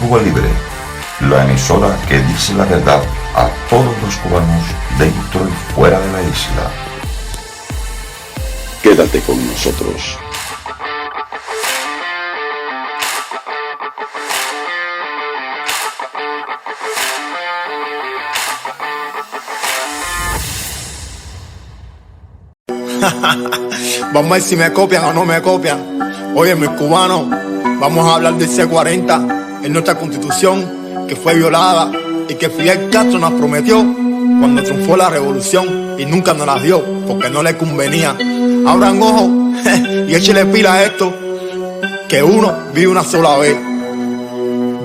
Cuba Libre, la emisora que dice la verdad a todos los cubanos dentro y fuera de la isla. Quédate con nosotros. Vamos a ver si me copian o no me copian. Oye, mis cubanos, vamos a hablar del C-40 en nuestra constitución que fue violada y que Fidel Castro nos prometió cuando triunfó la revolución y nunca nos la dio porque no le convenía. Abran ojos y échele pila a esto, que uno vive una sola vez.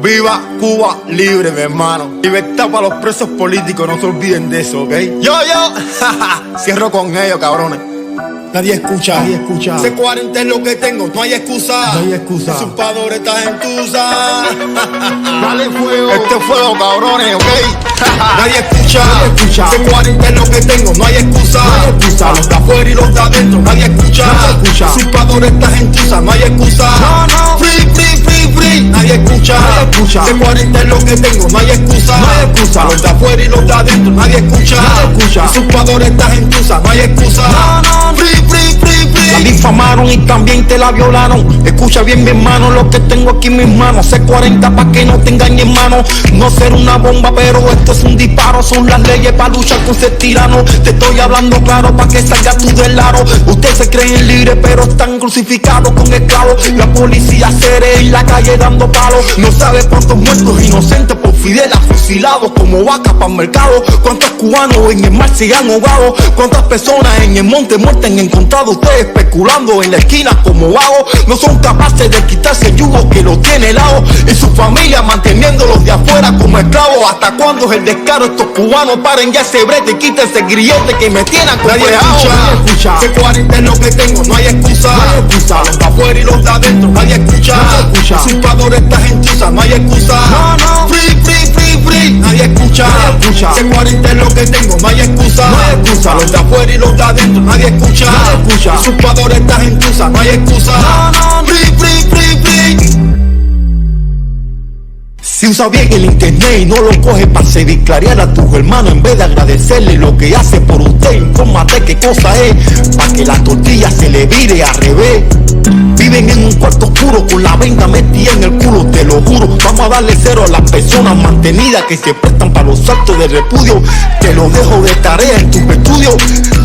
Viva Cuba libre, mi hermano. Libertad para los presos políticos, no se olviden de eso, ¿ok? Yo, cierro con ellos, cabrones. Nadie escucha. C-40 es lo que tengo, no hay excusa. Los usurpadores están en tusa. Dale fuego. Este fuego, cabrones, ¿ok? Nadie escucha. C-40 es lo que tengo, no hay excusa. Los de afuera y los de adentro, nadie escucha. Los usurpadores están en tusa, no hay excusa. Free, nadie escucha. C-40 es lo que tengo, no hay excusa. Los de afuera y los de adentro, nadie escucha. Los usurpadores están en tusa, no hay excusa. Free. La difamaron y también te la violaron. Escucha bien, mi hermano, lo que tengo aquí en mis manos. C-40 pa' que no te engañes, mano. No ser una bomba, pero esto es un disparo. Son las leyes para luchar con ese tirano. Te estoy hablando claro pa' que salgas tú del aro. Ustedes se creen libres, pero están crucificados con esclavos. La policía seré en la calle dando palos. No sabe cuántos muertos inocentes por Fidel fusilados como vacas para el mercado. Cuántos cubanos en el mar se han ahogado. Cuántas personas en el monte muertas han encontrado. Ustedes especulando en la esquina como vagos. No son capaces de quitarse el yugo que lo tiene helado. Y su familia manteniéndolos de afuera como esclavos. ¿Hasta cuándo es el descaro? Estos cubanos paren ya ese brete y quiten ese grillete que me tienen acomplejado. Nadie escucha. C-40 es lo que tengo, no hay excusa. Los de afuera y los de adentro, nadie escucha. Los usurpadores están en tusa, no hay excusa. Free, nadie escucha. C-40 es lo que tengo, no hay excusa. Los de afuera y los de adentro, nadie escucha. Los usurpadores están en tusa, no hay excusa. Free. Si usa bien el internet y no lo coge para servir, clarear a tus hermanos en vez de agradecerle lo que hace por usted, infórmate qué cosa es, para que la tortilla se le vire al revés. Viven en un cuarto oscuro con la venda metida en el culo, te lo juro. Vamos a darle cero a las personas mantenidas que se prestan para los actos de repudio. Te lo dejo de tarea en tus estudios.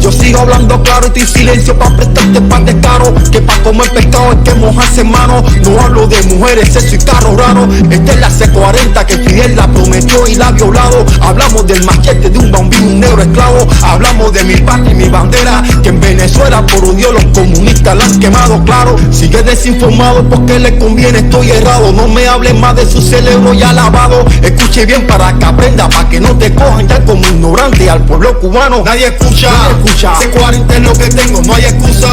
Yo sigo hablando claro y estoy silencio para prestarte pan de caro. Que para comer pescado hay que mojarse en mano. No hablo de mujeres, sexo y carros raros. Esta es la C-40 que Fidel la prometió y la ha violado. Hablamos del machete de un bambino, un negro esclavo. Hablamos de mi patria y mi bandera, que en Venezuela por odio los comunistas la han quemado, claro. Sigue desinformado porque le conviene, estoy errado. No me hables más de su cerebro ya lavado. Escuche bien para que aprenda, para que no te cojan ya como ignorante al pueblo cubano. Nadie escucha. C-40 es lo que tengo, no hay excusa.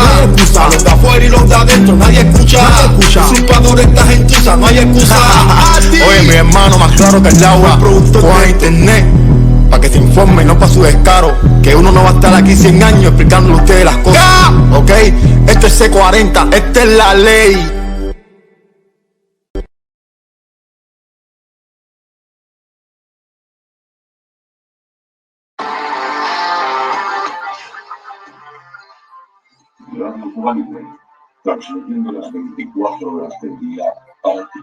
Los de afuera y los de adentro, nadie escucha. Los usurpadores están en tusa, no hay excusa. Oye, mi hermano, más claro que el agua. Juega internet para que se informe, no para su descaro. Que uno no va a estar aquí 100 años explicándole a ustedes las cosas. ¿Ok? Esto es C-40, esta es la ley. Radio Cuba Libre, transmitiendo las 24 horas del día para ti.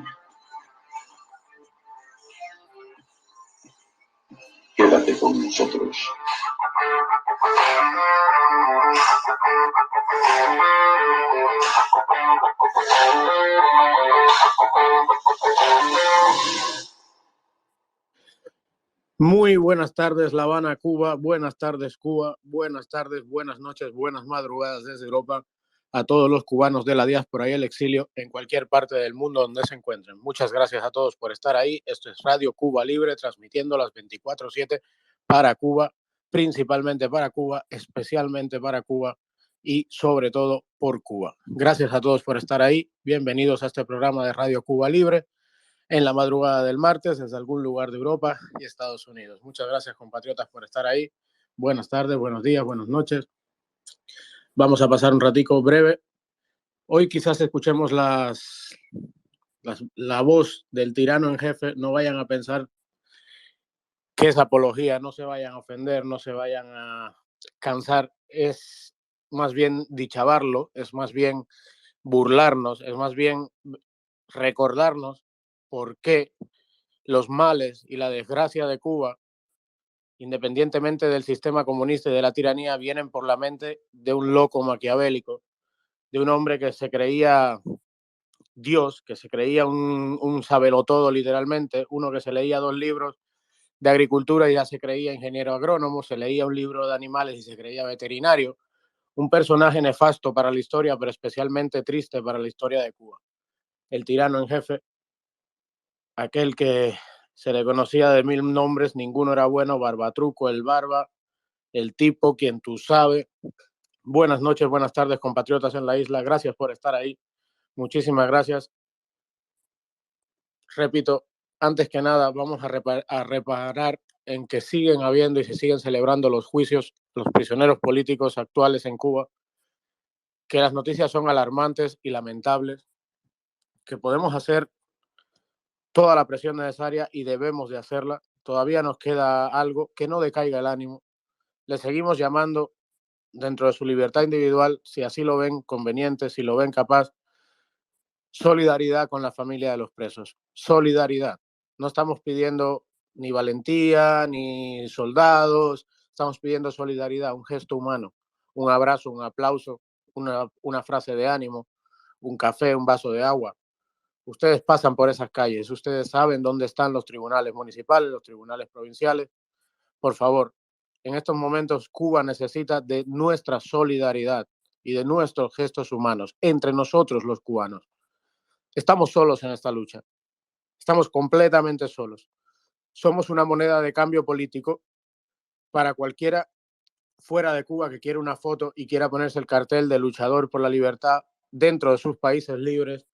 Quédate con nosotros. Muy buenas tardes, La Habana, Cuba. Buenas tardes, Cuba. Buenas tardes, buenas noches, buenas madrugadas desde Europa a todos los cubanos de la diáspora y el exilio en cualquier parte del mundo donde se encuentren. Muchas gracias a todos por estar ahí. Esto es Radio Cuba Libre, transmitiendo las 24/7 para Cuba, principalmente para Cuba, especialmente para Cuba y sobre todo por Cuba. Gracias a todos por estar ahí. Bienvenidos a este programa de Radio Cuba Libre en la madrugada del martes desde algún lugar de Europa y Estados Unidos. Muchas gracias, compatriotas, por estar ahí. Buenas tardes, buenos días, buenas noches. Vamos a pasar un ratico breve. Hoy quizás escuchemos las la voz del tirano en jefe, no vayan a pensar que es apología, no se vayan a ofender, no se vayan a cansar, es más bien dichavarlo, es más bien burlarnos, es más bien recordarnos por qué los males y la desgracia de Cuba, independientemente del sistema comunista y de la tiranía, vienen por la mente de un loco maquiavélico, de un hombre que se creía Dios, que se creía un sabelotodo literalmente, uno que se leía 2 libros de agricultura y ya se creía ingeniero agrónomo, se leía un libro de animales y se creía veterinario, un personaje nefasto para la historia, pero especialmente triste para la historia de Cuba. El tirano en jefe, aquel que se le conocía de 1000 nombres, ninguno era bueno, Barbatruco, el Barba, el tipo, quien tú sabes. Buenas noches, buenas tardes, compatriotas en la isla, gracias por estar ahí, muchísimas gracias. Repito, antes que nada, vamos a reparar en que siguen habiendo y se siguen celebrando los juicios, los prisioneros políticos actuales en Cuba, que las noticias son alarmantes y lamentables, que podemos hacer toda la presión necesaria y debemos de hacerla. Todavía nos queda algo, que no decaiga el ánimo. Le seguimos llamando dentro de su libertad individual, si así lo ven conveniente, si lo ven capaz, solidaridad con la familia de los presos. Solidaridad. No estamos pidiendo ni valentía, ni soldados, estamos pidiendo solidaridad, un gesto humano, un abrazo, un aplauso, una frase de ánimo, un café, un vaso de agua. Ustedes pasan por esas calles, ustedes saben dónde están los tribunales municipales, los tribunales provinciales. Por favor, en estos momentos Cuba necesita de nuestra solidaridad y de nuestros gestos humanos, entre nosotros los cubanos. Estamos solos en esta lucha, estamos completamente solos. Somos una moneda de cambio político para cualquiera fuera de Cuba que quiera una foto y quiera ponerse el cartel de luchador por la libertad dentro de sus países libres,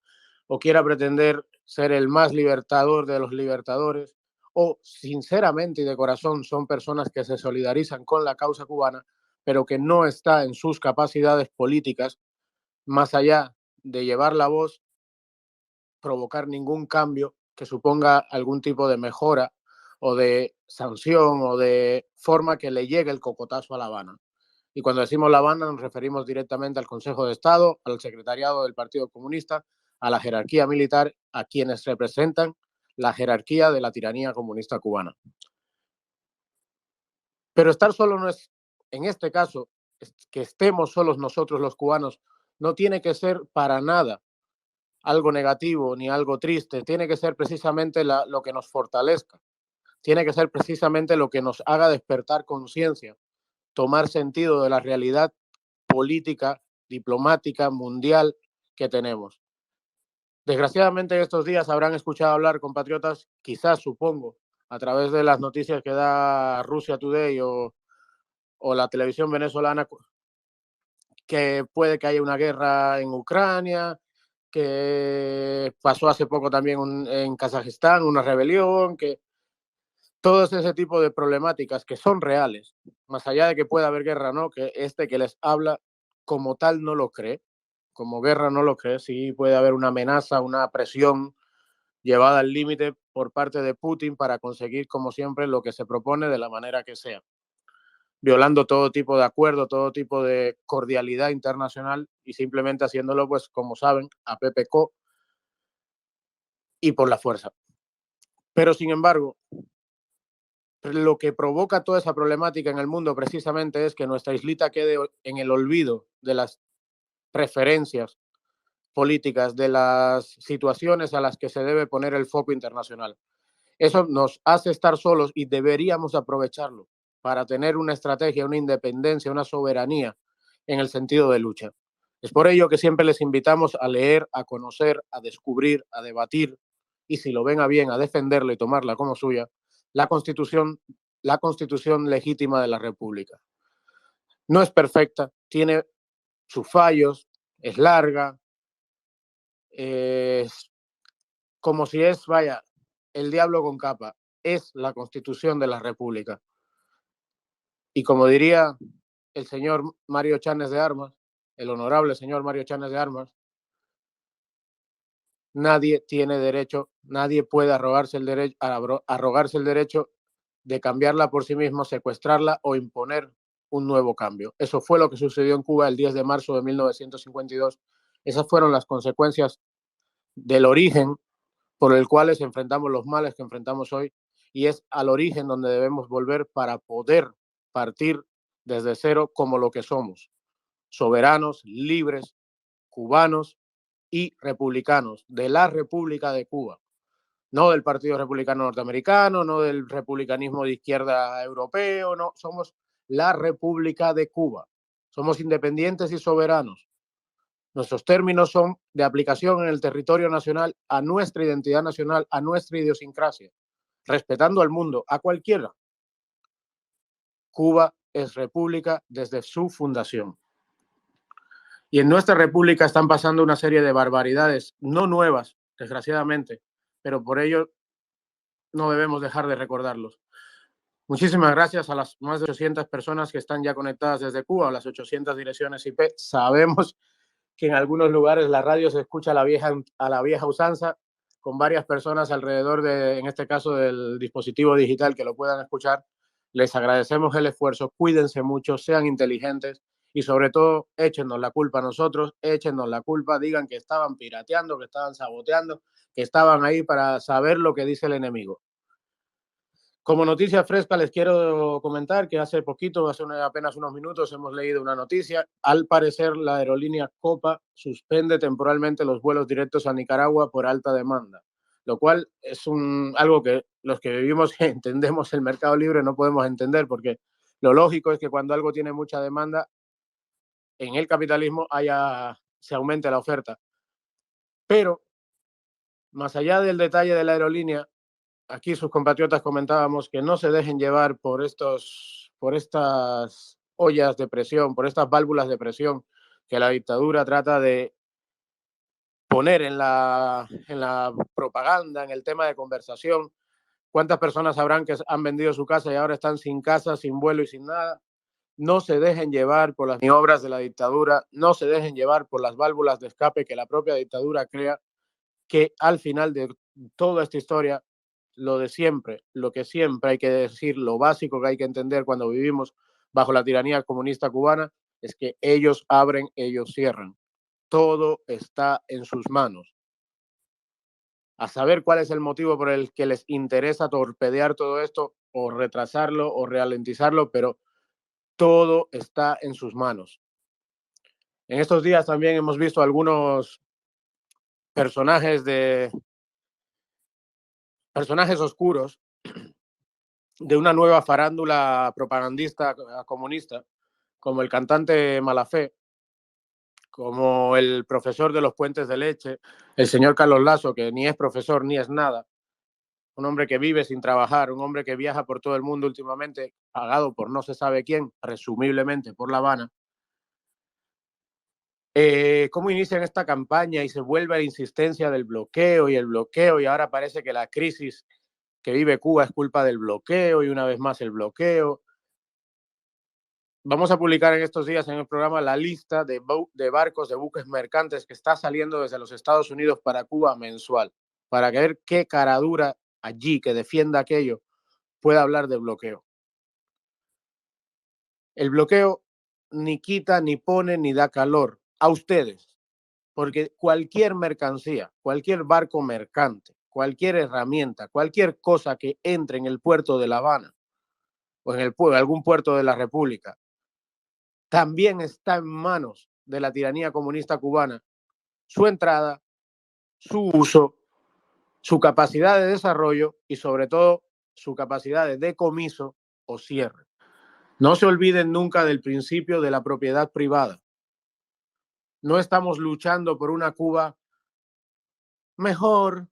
o quiera pretender ser el más libertador de los libertadores, o sinceramente y de corazón son personas que se solidarizan con la causa cubana, pero que no está en sus capacidades políticas, más allá de llevar la voz, provocar ningún cambio que suponga algún tipo de mejora o de sanción o de forma que le llegue el cocotazo a La Habana. Y cuando decimos La Habana nos referimos directamente al Consejo de Estado, al secretariado del Partido Comunista, a la jerarquía militar, a quienes representan la jerarquía de la tiranía comunista cubana. Pero estar solo no es, en este caso, que estemos solos nosotros los cubanos, no tiene que ser para nada algo negativo ni algo triste, tiene que ser precisamente lo que nos fortalezca, tiene que ser precisamente lo que nos haga despertar conciencia, tomar sentido de la realidad política, diplomática, mundial que tenemos. Desgraciadamente en estos días habrán escuchado hablar, compatriotas, quizás supongo, a través de las noticias que da Russia Today o la televisión venezolana, que puede que haya una guerra en Ucrania, que pasó hace poco también en Kazajistán una rebelión, que todo ese tipo de problemáticas que son reales, más allá de que pueda haber guerra, ¿no? Que que les habla como tal no lo cree, como guerra no lo cree, sí puede haber una amenaza, una presión llevada al límite por parte de Putin para conseguir, como siempre, lo que se propone de la manera que sea, violando todo tipo de acuerdo, todo tipo de cordialidad internacional y simplemente haciéndolo, pues, como saben, a PPK y por la fuerza. Pero, sin embargo, lo que provoca toda esa problemática en el mundo precisamente es que nuestra islita quede en el olvido de las preferencias políticas, de las situaciones a las que se debe poner el foco internacional. Eso nos hace estar solos y deberíamos aprovecharlo para tener una estrategia, una independencia, una soberanía en el sentido de lucha. Es por ello que siempre les invitamos a leer, a conocer, a descubrir, a debatir y, si lo ven a bien, a defenderla y tomarla como suya, la constitución legítima de la República. No es perfecta, tiene sus fallos, es larga, es como si es, vaya, el diablo con capa, es la constitución de la República. Y como diría el señor Mario Chanes de Armas, el honorable señor Mario Chanes de Armas, nadie tiene derecho, nadie puede arrogarse el derecho de cambiarla por sí mismo, secuestrarla o imponer un nuevo cambio. Eso fue lo que sucedió en Cuba el 10 de marzo de 1952. Esas fueron las consecuencias del origen por el cual enfrentamos los males que enfrentamos hoy, y es al origen donde debemos volver para poder partir desde cero como lo que somos, soberanos, libres, cubanos y republicanos, de la República de Cuba, no del Partido Republicano Norteamericano, no del republicanismo de izquierda europeo, no, somos la República de Cuba, somos independientes y soberanos. Nuestros términos son de aplicación en el territorio nacional a nuestra identidad nacional, a nuestra idiosincrasia, respetando al mundo, a cualquiera. Cuba es república desde su fundación. Y en nuestra república están pasando una serie de barbaridades, no nuevas, desgraciadamente, pero por ello no debemos dejar de recordarlos. Muchísimas gracias a las más de 800 personas que están ya conectadas desde Cuba, a las 800 direcciones IP. Sabemos que en algunos lugares la radio se escucha a la vieja usanza, con varias personas alrededor en este caso, del dispositivo digital que lo puedan escuchar. Les agradecemos el esfuerzo, cuídense mucho, sean inteligentes y sobre todo échenos la culpa a nosotros, échenos la culpa, digan que estaban pirateando, que estaban saboteando, que estaban ahí para saber lo que dice el enemigo. Como noticia fresca les quiero comentar que hace poquito, apenas unos minutos, hemos leído una noticia. Al parecer, la aerolínea Copa suspende temporalmente los vuelos directos a Nicaragua por alta demanda, lo cual es algo que los que vivimos y entendemos el mercado libre no podemos entender, porque lo lógico es que cuando algo tiene mucha demanda, en el capitalismo se aumente la oferta. Pero, más allá del detalle de la aerolínea, aquí sus compatriotas comentábamos que no se dejen llevar por estas ollas de presión, por estas válvulas de presión que la dictadura trata de poner en la propaganda, en el tema de conversación. ¿Cuántas personas sabrán que han vendido su casa y ahora están sin casa, sin vuelo y sin nada? No se dejen llevar por las maniobras de la dictadura, no se dejen llevar por las válvulas de escape que la propia dictadura crea, que al final de toda esta historia, lo de siempre, lo que siempre hay que decir, lo básico que hay que entender cuando vivimos bajo la tiranía comunista cubana, es que ellos abren, ellos cierran. Todo está en sus manos. A saber cuál es el motivo por el que les interesa torpedear todo esto, o retrasarlo, o ralentizarlo, pero todo está en sus manos. En estos días también hemos visto algunos personajes oscuros de una nueva farándula propagandista comunista, como el cantante Malafé, como el profesor de los puentes de leche, el señor Carlos Lasso, que ni es profesor ni es nada, un hombre que vive sin trabajar, un hombre que viaja por todo el mundo últimamente, pagado por no se sabe quién, presumiblemente por La Habana. ¿Cómo inician esta campaña y se vuelve a la insistencia del bloqueo y ahora parece que la crisis que vive Cuba es culpa del bloqueo y una vez más el bloqueo? Vamos a publicar en estos días en el programa la lista de barcos, de buques mercantes que está saliendo desde los Estados Unidos para Cuba mensual, para ver qué cara dura allí que defienda aquello pueda hablar de bloqueo. El bloqueo ni quita, ni pone, ni da calor a ustedes, porque cualquier mercancía, cualquier barco mercante, cualquier herramienta, cualquier cosa que entre en el puerto de La Habana o en algún puerto de la República, también está en manos de la tiranía comunista cubana su entrada, su uso, su capacidad de desarrollo y sobre todo su capacidad de decomiso o cierre. No se olviden nunca del principio de la propiedad privada. No estamos luchando por una Cuba mejor,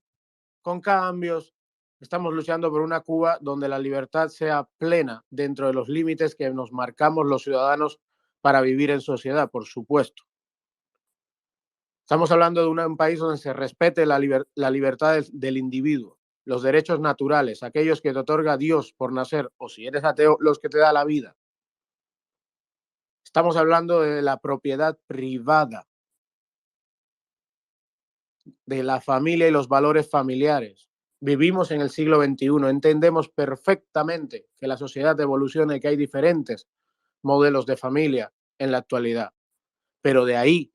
con cambios. Estamos luchando por una Cuba donde la libertad sea plena dentro de los límites que nos marcamos los ciudadanos para vivir en sociedad, por supuesto. Estamos hablando de un país donde se respete la libertad del individuo, los derechos naturales, aquellos que te otorga Dios por nacer, o si eres ateo, los que te da la vida. Estamos hablando de la propiedad privada. de la familia y los valores familiares. Vivimos en el siglo XXI, entendemos perfectamente que la sociedad evoluciona y que hay diferentes modelos de familia en la actualidad. Pero de ahí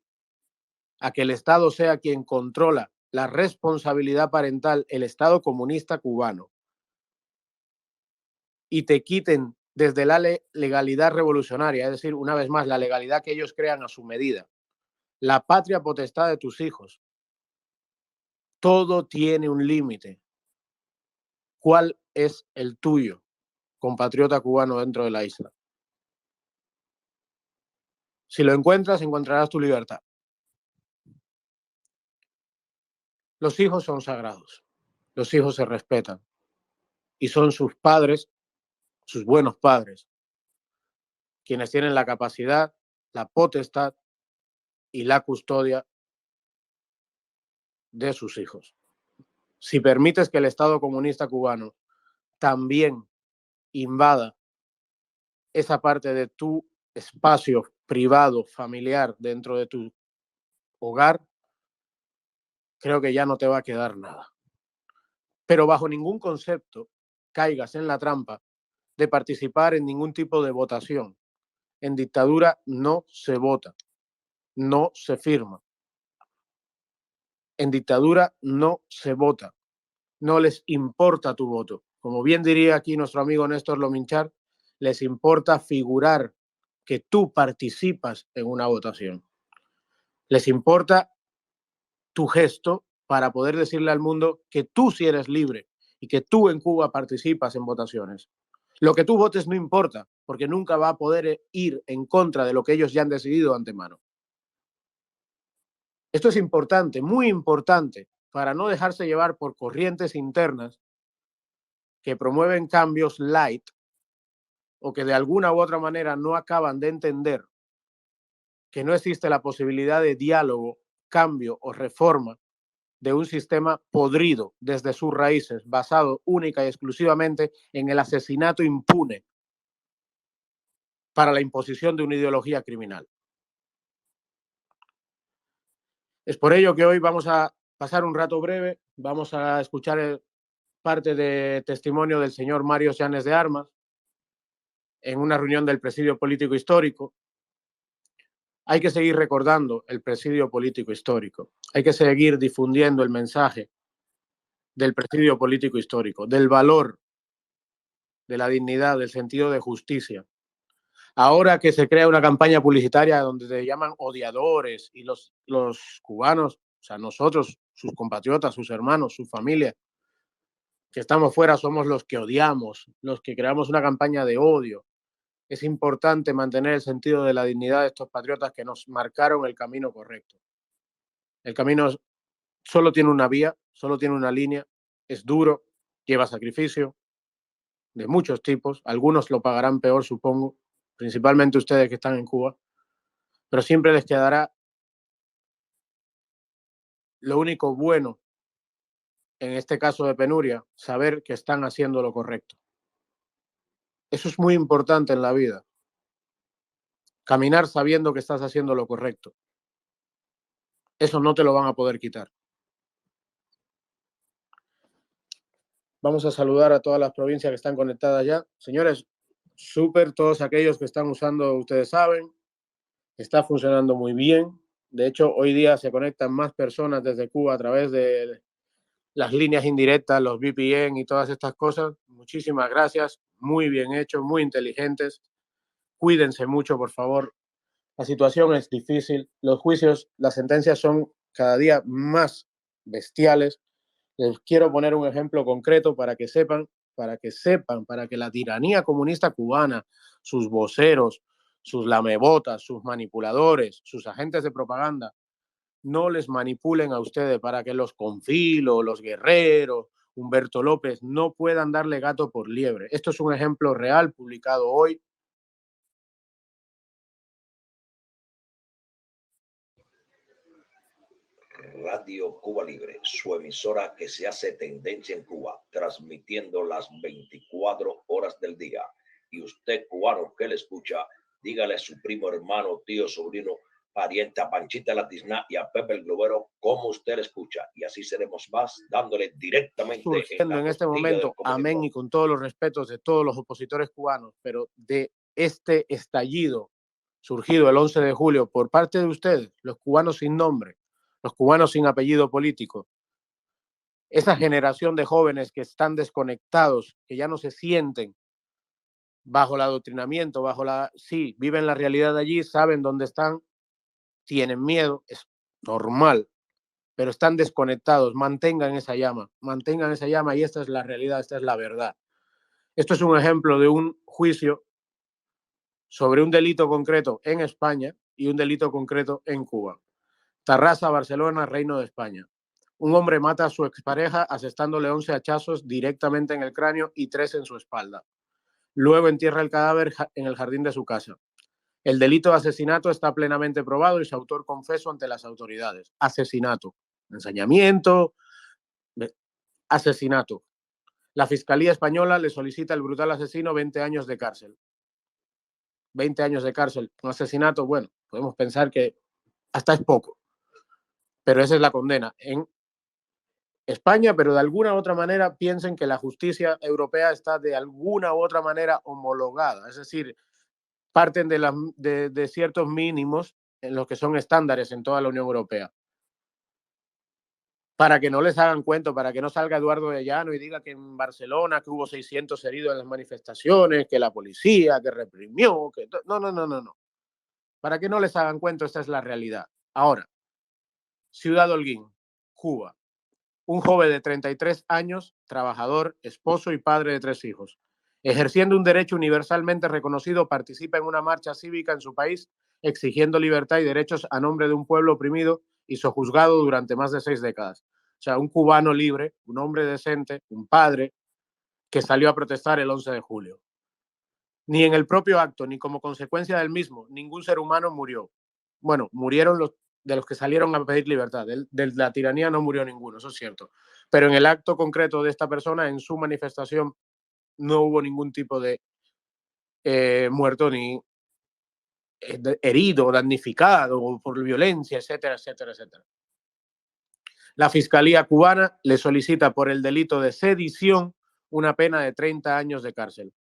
a que el Estado sea quien controla la responsabilidad parental, el Estado comunista cubano, y te quiten desde la legalidad revolucionaria, es decir, una vez más, la legalidad que ellos crean a su medida, la patria potestad de tus hijos. Todo tiene un límite. ¿Cuál es el tuyo, compatriota cubano, dentro de la isla? Si lo encuentras, encontrarás tu libertad. Los hijos son sagrados, los hijos se respetan y son sus padres, sus buenos padres, quienes tienen la capacidad, la potestad y la custodia de sus hijos. Si permites que el Estado comunista cubano también invada esa parte de tu espacio privado, familiar, dentro de tu hogar, creo que ya no te va a quedar nada. Pero bajo ningún concepto caigas en la trampa de participar en ningún tipo de votación. En dictadura no se vota, no se firma. En dictadura no se vota, no les importa tu voto. Como bien diría aquí nuestro amigo Néstor Lominchar, les importa figurar que tú participas en una votación. Les importa tu gesto para poder decirle al mundo que tú sí eres libre y que tú en Cuba participas en votaciones. Lo que tú votes no importa, porque nunca va a poder ir en contra de lo que ellos ya han decidido de antemano. Esto es importante, muy importante, para no dejarse llevar por corrientes internas que promueven cambios light o que de alguna u otra manera no acaban de entender que no existe la posibilidad de diálogo, cambio o reforma de un sistema podrido desde sus raíces, basado única y exclusivamente en el asesinato impune para la imposición de una ideología criminal. Es por ello que hoy vamos a pasar un rato breve, vamos a escuchar parte de testimonio del señor Mario Llanes de Armas en una reunión del Presidio Político Histórico. Hay que seguir recordando el Presidio Político Histórico, hay que seguir difundiendo el mensaje del Presidio Político Histórico, del valor, de la dignidad, del sentido de justicia. Ahora que se crea una campaña publicitaria donde se llaman odiadores y los cubanos, o sea, nosotros, sus compatriotas, sus hermanos, su familia, que estamos fuera, somos los que odiamos, los que creamos una campaña de odio. Es importante mantener el sentido de la dignidad de estos patriotas que nos marcaron el camino correcto. El camino solo tiene una vía, solo tiene una línea, es duro, lleva sacrificio de muchos tipos, algunos lo pagarán peor, supongo, principalmente ustedes que están en Cuba, pero siempre les quedará lo único bueno, en este caso de penuria, saber que están haciendo lo correcto. Eso es muy importante en la vida, caminar sabiendo que estás haciendo lo correcto. Eso no te lo van a poder quitar. Vamos a saludar a todas las provincias que están conectadas ya. Señores, súper, todos aquellos que están usando, ustedes saben, está funcionando muy bien. De hecho, hoy día se conectan más personas desde Cuba a través de las líneas indirectas, los VPN y todas estas cosas. Muchísimas gracias, muy bien hecho, muy inteligentes. Cuídense mucho, por favor. La situación es difícil, los juicios, las sentencias son cada día más bestiales. Les quiero poner un ejemplo concreto para que sepan, para que la tiranía comunista cubana, sus voceros, sus lamebotas, sus manipuladores, sus agentes de propaganda, no les manipulen a ustedes para que los Confilo, los Guerrero, Humberto López no puedan darle gato por liebre. Esto es un ejemplo real publicado hoy. Radio Cuba Libre, su emisora que se hace tendencia en Cuba, transmitiendo las 24 horas del día. Y usted, cubano que le escucha, dígale a su primo, hermano, tío, sobrino, pariente a Panchita la Tizná y a Pepe el Globero, como usted escucha. Y así seremos más, dándole directamente surgiendo en este momento, amén, y con todos los respetos de todos los opositores cubanos, pero de este estallido surgido el 11 de julio por parte de ustedes, los cubanos sin nombre, los cubanos sin apellido político, esa generación de jóvenes que están desconectados, que ya no se sienten bajo el adoctrinamiento, sí, viven la realidad allí, saben dónde están, tienen miedo, es normal, pero están desconectados. Mantengan esa llama y esta es la realidad, esta es la verdad. Esto es un ejemplo de un juicio sobre un delito concreto en España y un delito concreto en Cuba. Tarrasa, Barcelona, Reino de España. Un hombre mata a su expareja asestándole 11 hachazos directamente en el cráneo y 3 en su espalda. Luego entierra el cadáver en el jardín de su casa. El delito de asesinato está plenamente probado y su autor confeso ante las autoridades. Asesinato, ensañamiento, asesinato. La Fiscalía Española le solicita al brutal asesino 20 años de cárcel. 20 años de cárcel. Un asesinato, bueno, podemos pensar que hasta es poco, pero esa es la condena en España, pero de alguna u otra manera piensen que la justicia europea está de alguna u otra manera homologada, es decir, parten de ciertos mínimos en los que son estándares en toda la Unión Europea. Para que no les hagan cuento, para que no salga Eduardo de Llano y diga que en Barcelona que hubo 600 heridos en las manifestaciones, que la policía, que reprimió, que... No. Para que no les hagan cuento, esta es la realidad. Ahora, Ciudad Holguín, Cuba. Un joven de 33 años, trabajador, esposo y padre de 3 hijos. Ejerciendo un derecho universalmente reconocido, participa en una marcha cívica en su país, exigiendo libertad y derechos a nombre de un pueblo oprimido y sojuzgado durante más de 6 décadas. O sea, un cubano libre, un hombre decente, un padre que salió a protestar el 11 de julio. Ni en el propio acto, ni como consecuencia del mismo, ningún ser humano murió. Bueno, murieron de los que salieron a pedir libertad. De la tiranía no murió ninguno, eso es cierto. Pero en el acto concreto de esta persona, en su manifestación, no hubo ningún tipo de muerto ni herido, damnificado por violencia, etcétera. La Fiscalía cubana le solicita por el delito de sedición una pena de 30 años de cárcel.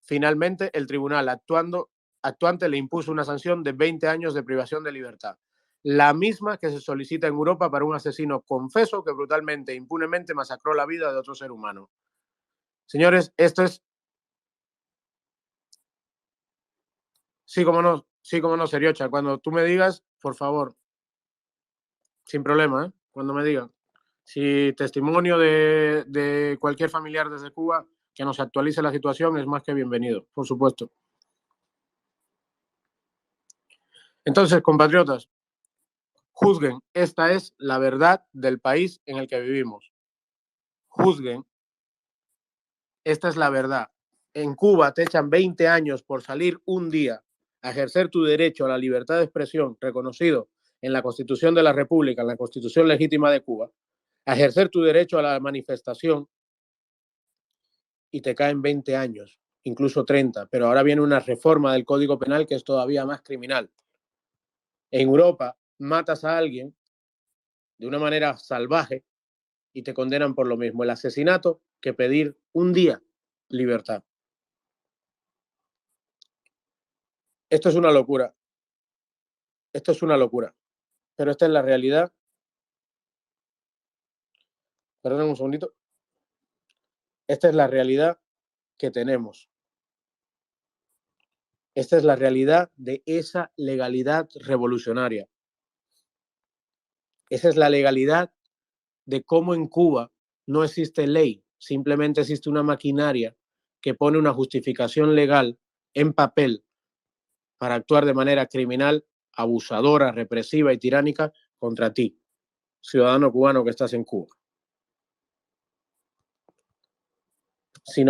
Finalmente, el tribunal actuante le impuso una sanción de 20 años de privación de libertad, la misma que se solicita en Europa para un asesino confeso que brutalmente e impunemente masacró la vida de otro ser humano. Señores, esto es... Sí, cómo no, Seriocha. Cuando tú me digas, por favor, sin problema, cuando me digan. Si testimonio de cualquier familiar desde Cuba que nos actualice la situación es más que bienvenido, por supuesto. Entonces, compatriotas, juzguen, esta es la verdad del país en el que vivimos. Juzguen, esta es la verdad. En Cuba te echan 20 años por salir un día a ejercer tu derecho a la libertad de expresión reconocido en la Constitución de la República, en la Constitución legítima de Cuba, a ejercer tu derecho a la manifestación y te caen 20 años, incluso 30, pero ahora viene una reforma del Código Penal que es todavía más criminal. En Europa matas a alguien de una manera salvaje y te condenan por lo mismo, el asesinato, que pedir un día libertad. Esto es una locura. Esto es una locura. Pero esta es la realidad. Perdón un segundito. Esta es la realidad que tenemos. Esta es la realidad de esa legalidad revolucionaria. Esa es la legalidad de cómo en Cuba no existe ley, simplemente existe una maquinaria que pone una justificación legal en papel para actuar de manera criminal, abusadora, represiva y tiránica contra ti, ciudadano cubano que estás en Cuba. Si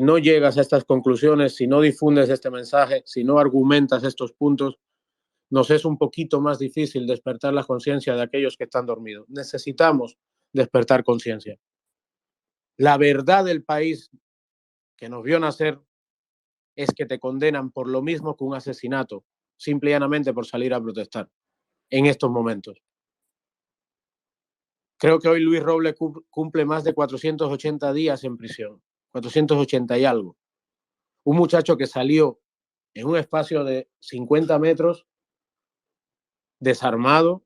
no llegas a estas conclusiones, si no difundes este mensaje, si no argumentas estos puntos, nos es un poquito más difícil despertar la conciencia de aquellos que están dormidos. Necesitamos despertar conciencia. La verdad del país que nos vio nacer es que te condenan por lo mismo que un asesinato, simple y llanamente por salir a protestar en estos momentos. Creo que hoy Luis Robles cumple más de 480 días en prisión, 480 y algo. Un muchacho que salió en un espacio de 50 metros, desarmado,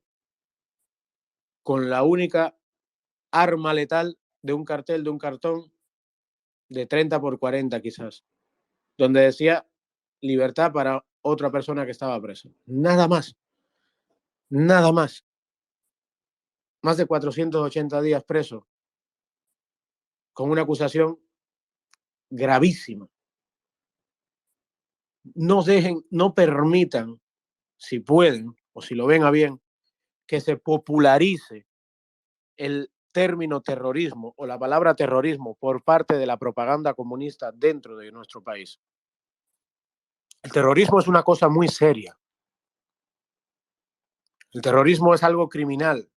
con la única arma letal de un cartel, de un cartón de 30 por 40 quizás, donde decía libertad para otra persona que estaba presa. Nada más. Nada más. Más de 480 días preso, con una acusación gravísima. No dejen, no permitan, si pueden o si lo ven a bien, que se popularice el término terrorismo o la palabra terrorismo por parte de la propaganda comunista dentro de nuestro país. El terrorismo es una cosa muy seria. El terrorismo es algo criminal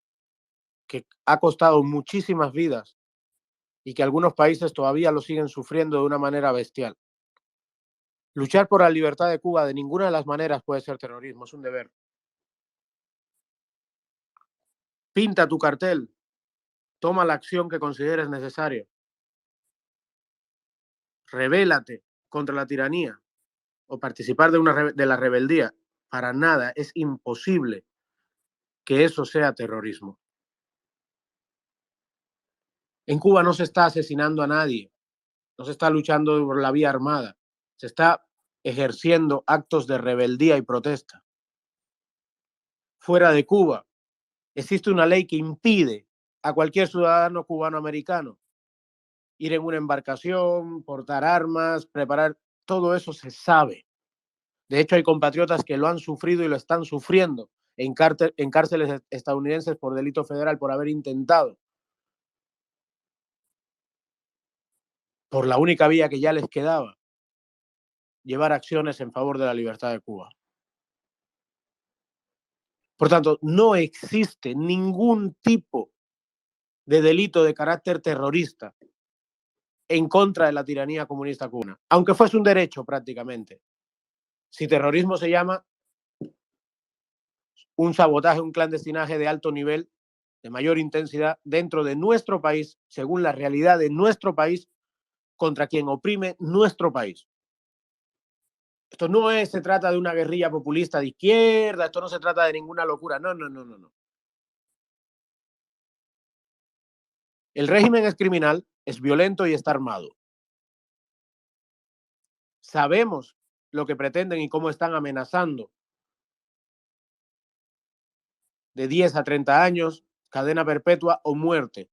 que ha costado muchísimas vidas y que algunos países todavía lo siguen sufriendo de una manera bestial. Luchar por la libertad de Cuba de ninguna de las maneras puede ser terrorismo, es un deber. Pinta tu cartel, toma la acción que consideres necesaria. Rebélate contra la tiranía o participar de la rebeldía. Para nada, es imposible que eso sea terrorismo. En Cuba no se está asesinando a nadie, no se está luchando por la vía armada, se está ejerciendo actos de rebeldía y protesta. Fuera de Cuba existe una ley que impide a cualquier ciudadano cubano-americano ir en una embarcación, portar armas, preparar, todo eso se sabe. De hecho, hay compatriotas que lo han sufrido y lo están sufriendo en cárceles estadounidenses por delito federal por haber intentado, por la única vía que ya les quedaba, llevar acciones en favor de la libertad de Cuba. Por tanto, no existe ningún tipo de delito de carácter terrorista en contra de la tiranía comunista cubana, aunque fuese un derecho prácticamente. Si terrorismo se llama un sabotaje, un clandestinaje de alto nivel, de mayor intensidad dentro de nuestro país, según la realidad de nuestro país, contra quien oprime nuestro país. Esto no se trata de una guerrilla populista de izquierda, esto no se trata de ninguna locura, no. El régimen es criminal, es violento y está armado. Sabemos lo que pretenden y cómo están amenazando. De 10 a 30 años, cadena perpetua o muerte.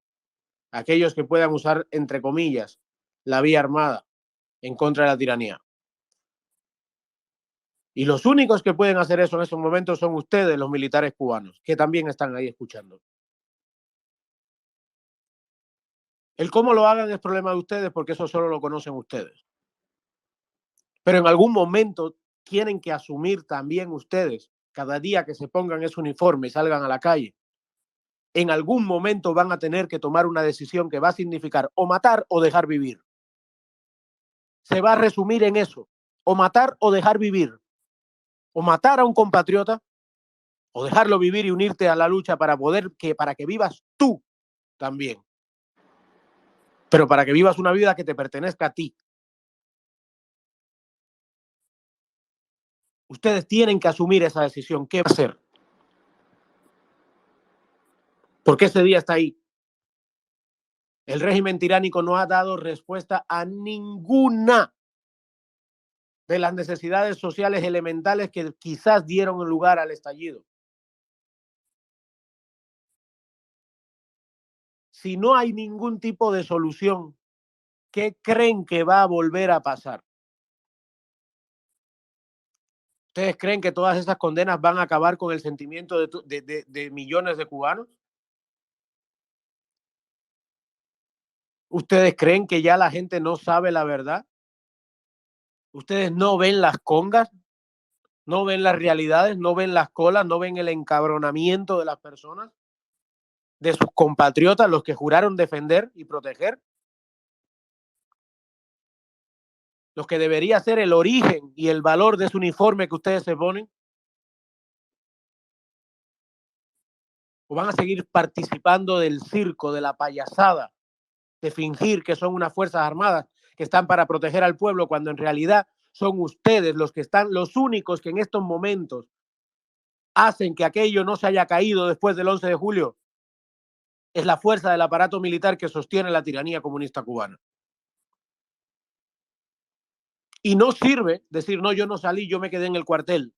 Aquellos que puedan usar, entre comillas, la vía armada en contra de la tiranía. Y los únicos que pueden hacer eso en estos momentos son ustedes, los militares cubanos, que también están ahí escuchando. El cómo lo hagan es problema de ustedes porque eso solo lo conocen ustedes. Pero en algún momento tienen que asumir también ustedes, cada día que se pongan ese uniforme y salgan a la calle, en algún momento van a tener que tomar una decisión que va a significar o matar o dejar vivir. Se va a resumir en eso, o matar o dejar vivir. O matar a un compatriota, o dejarlo vivir y unirte a la lucha para que vivas tú también. Pero para que vivas una vida que te pertenezca a ti. Ustedes tienen que asumir esa decisión. ¿Qué va a hacer? Porque ese día está ahí. El régimen tiránico no ha dado respuesta a ninguna de las necesidades sociales elementales que quizás dieron lugar al estallido. Si no hay ningún tipo de solución, ¿qué creen que va a volver a pasar? ¿Ustedes creen que todas esas condenas van a acabar con el sentimiento de millones de cubanos? ¿Ustedes creen que ya la gente no sabe la verdad? ¿Ustedes no ven las congas? ¿No ven las realidades? ¿No ven las colas? ¿No ven el encabronamiento de las personas? ¿De sus compatriotas, los que juraron defender y proteger? Los que debería ser el origen y el valor de ese uniforme que ustedes se ponen. o van a seguir participando del circo, de la payasada, de fingir que son unas fuerzas armadas que están para proteger al pueblo, cuando en realidad son ustedes los que están, los únicos que en estos momentos hacen que aquello no se haya caído después del 11 de julio? Es la fuerza del aparato militar que sostiene la tiranía comunista cubana. Y no sirve decir, no, yo no salí, yo me quedé en el cuartel.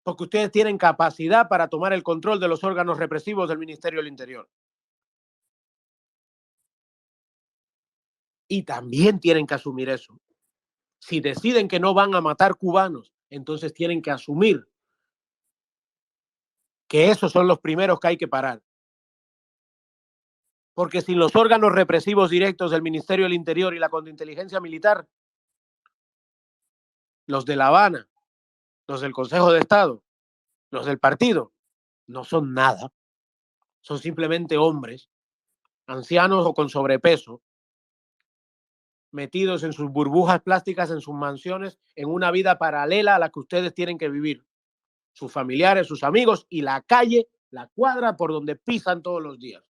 Porque ustedes tienen capacidad para tomar el control de los órganos represivos del Ministerio del Interior. Y también tienen que asumir eso. Si deciden que no van a matar cubanos, entonces tienen que asumir que esos son los primeros que hay que parar. Porque sin los órganos represivos directos del Ministerio del Interior y la contrainteligencia militar, los de La Habana, los del Consejo de Estado, los del partido, no son nada. Son simplemente hombres, ancianos o con sobrepeso, metidos en sus burbujas plásticas, en sus mansiones, en una vida paralela a la que ustedes tienen que vivir. Sus familiares, sus amigos y la calle, la cuadra por donde pisan todos los días.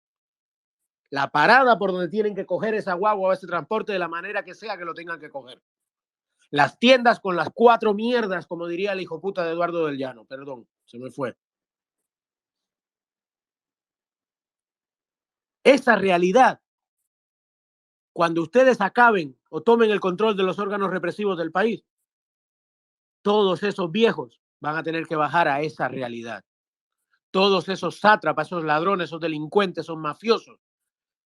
La parada por donde tienen que coger esa guagua o ese transporte de la manera que sea que lo tengan que coger. Las tiendas con las 4 mierdas, como diría el hijo puta de Eduardo del Llano. Perdón, se me fue. Esa realidad, cuando ustedes acaben o tomen el control de los órganos represivos del país, todos esos viejos van a tener que bajar a esa realidad. Todos esos sátrapas, esos ladrones, esos delincuentes, esos mafiosos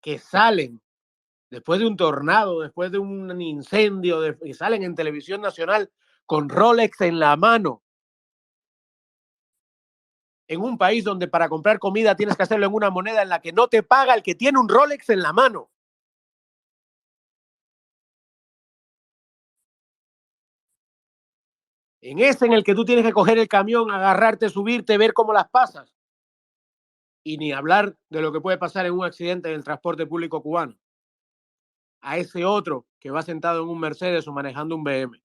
que salen después de un tornado, después de un incendio, y salen en televisión nacional con Rolex en la mano, en un país donde para comprar comida tienes que hacerlo en una moneda en la que no te paga el que tiene un Rolex en la mano. En ese en el que tú tienes que coger el camión, agarrarte, subirte, ver cómo las pasas. Y ni hablar de lo que puede pasar en un accidente en el transporte público cubano. A ese otro que va sentado en un Mercedes o manejando un BM.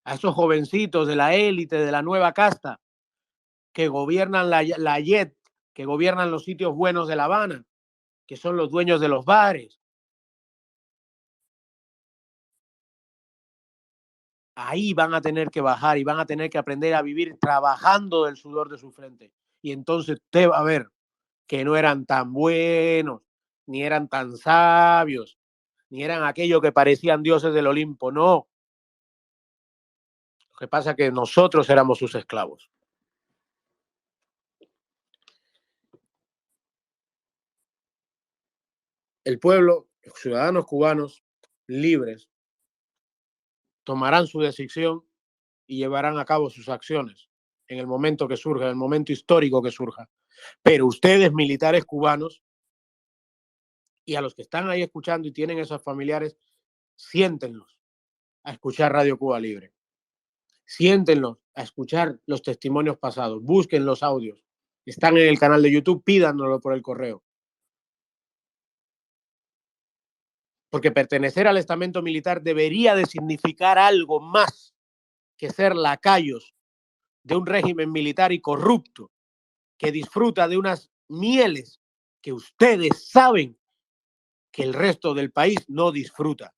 A esos jovencitos de la élite, de la nueva casta, que gobiernan la JET, que gobiernan los sitios buenos de La Habana, que son los dueños de los bares. Ahí van a tener que bajar y van a tener que aprender a vivir trabajando del sudor de su frente. Y entonces usted va a ver que no eran tan buenos, ni eran tan sabios, ni eran aquellos que parecían dioses del Olimpo, no. Lo que pasa es que nosotros éramos sus esclavos. El pueblo, los ciudadanos cubanos libres, tomarán su decisión y llevarán a cabo sus acciones en el momento que surja, en el momento histórico que surja. Pero ustedes, militares cubanos, y a los que están ahí escuchando y tienen esos familiares, siéntenlos a escuchar Radio Cuba Libre. Siéntenlos a escuchar los testimonios pasados. Busquen los audios. Están en el canal de YouTube, pídanoslo por el correo. Porque pertenecer al estamento militar debería de significar algo más que ser lacayos de un régimen militar y corrupto que disfruta de unas mieles que ustedes saben que el resto del país no disfruta.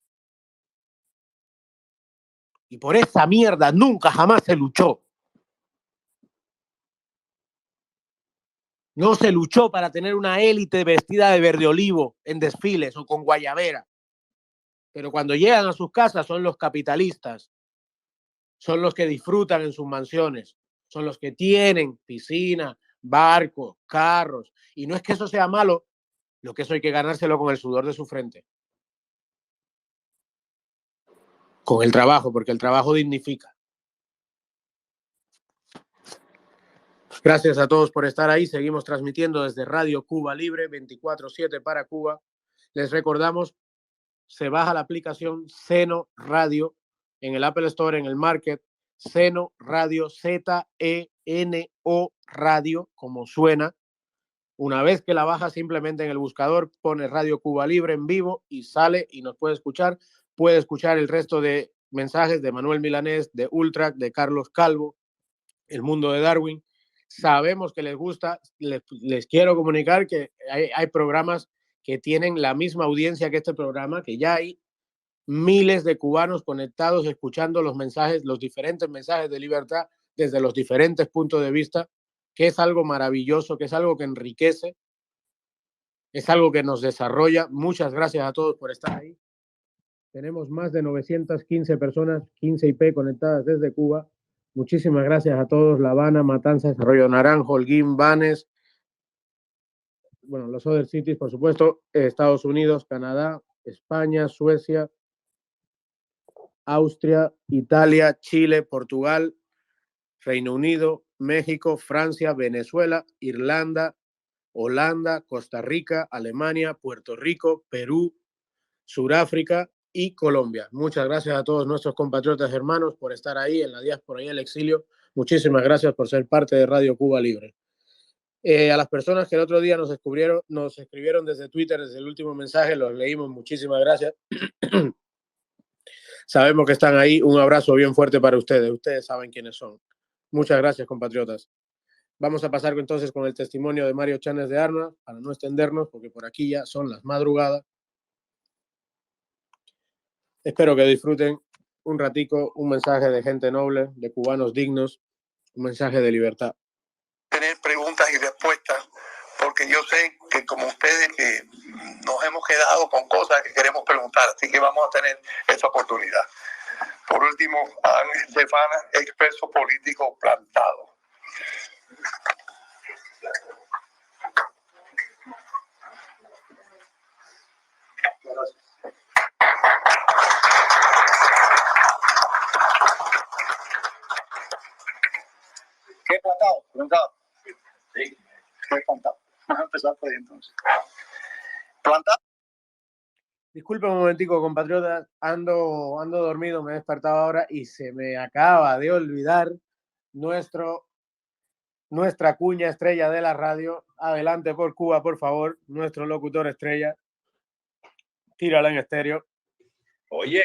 Y por esa mierda nunca jamás se luchó. No se luchó para tener una élite vestida de verde olivo en desfiles o con guayabera. Pero cuando llegan a sus casas son los capitalistas, son los que disfrutan en sus mansiones, son los que tienen piscina, barcos, carros. Y no es que eso sea malo, lo que eso hay que ganárselo con el sudor de su frente. Con el trabajo, porque el trabajo dignifica. Gracias a todos por estar ahí. Seguimos transmitiendo desde Radio Cuba Libre, 24/7 para Cuba. Les recordamos, se baja la aplicación Seno Radio en el Apple Store, en el Market. Seno Radio, Z-E-N-O Radio, como suena. Una vez que la baja, simplemente en el buscador pone Radio Cuba Libre en vivo y sale y nos puede escuchar. Puede escuchar el resto de mensajes de Manuel Milanés, de Ultrac, de Carlos Calvo, el mundo de Darwin. Sabemos que les gusta, les quiero comunicar que hay programas que tienen la misma audiencia que este programa, que ya hay miles de cubanos conectados escuchando los mensajes, los diferentes mensajes de libertad desde los diferentes puntos de vista, que es algo maravilloso, que es algo que enriquece, es algo que nos desarrolla. Muchas gracias a todos por estar ahí. Tenemos más de 915 personas, 15 IP conectadas desde Cuba. Muchísimas gracias a todos. La Habana, Matanzas, Arroyo Naranjo, Holguín, Banes, bueno, los other cities, por supuesto, Estados Unidos, Canadá, España, Suecia, Austria, Italia, Chile, Portugal, Reino Unido, México, Francia, Venezuela, Irlanda, Holanda, Costa Rica, Alemania, Puerto Rico, Perú, Suráfrica y Colombia. Muchas gracias a todos nuestros compatriotas hermanos por estar ahí en la diáspora y el exilio. Muchísimas gracias por ser parte de Radio Cuba Libre. A las personas que el otro día nos escribieron desde Twitter, desde el último mensaje, los leímos. Muchísimas gracias. Sabemos que están ahí. Un abrazo bien fuerte para ustedes. Ustedes saben quiénes son. Muchas gracias, compatriotas. Vamos a pasar entonces con el testimonio de Mario Chanes de Armas, para no extendernos, porque por aquí ya son las madrugadas. Espero que disfruten un ratico, un mensaje de gente noble, de cubanos dignos, un mensaje de libertad. Tener preguntas y respuestas, porque yo sé que como ustedes que nos hemos quedado con cosas que queremos preguntar, así que vamos a tener esa oportunidad. Por último, Ángel Stefana, expreso político plantado. ¿Qué plantado? Plantado. Sí. ¿Qué plantado? Vamos a empezar por ahí entonces. Plantado. Disculpe un momentico, compatriotas, ando dormido, me he despertado ahora y se me acaba de olvidar nuestra cuña estrella de la radio. Adelante por Cuba, por favor, nuestro locutor estrella. Tírala en estéreo. Oye,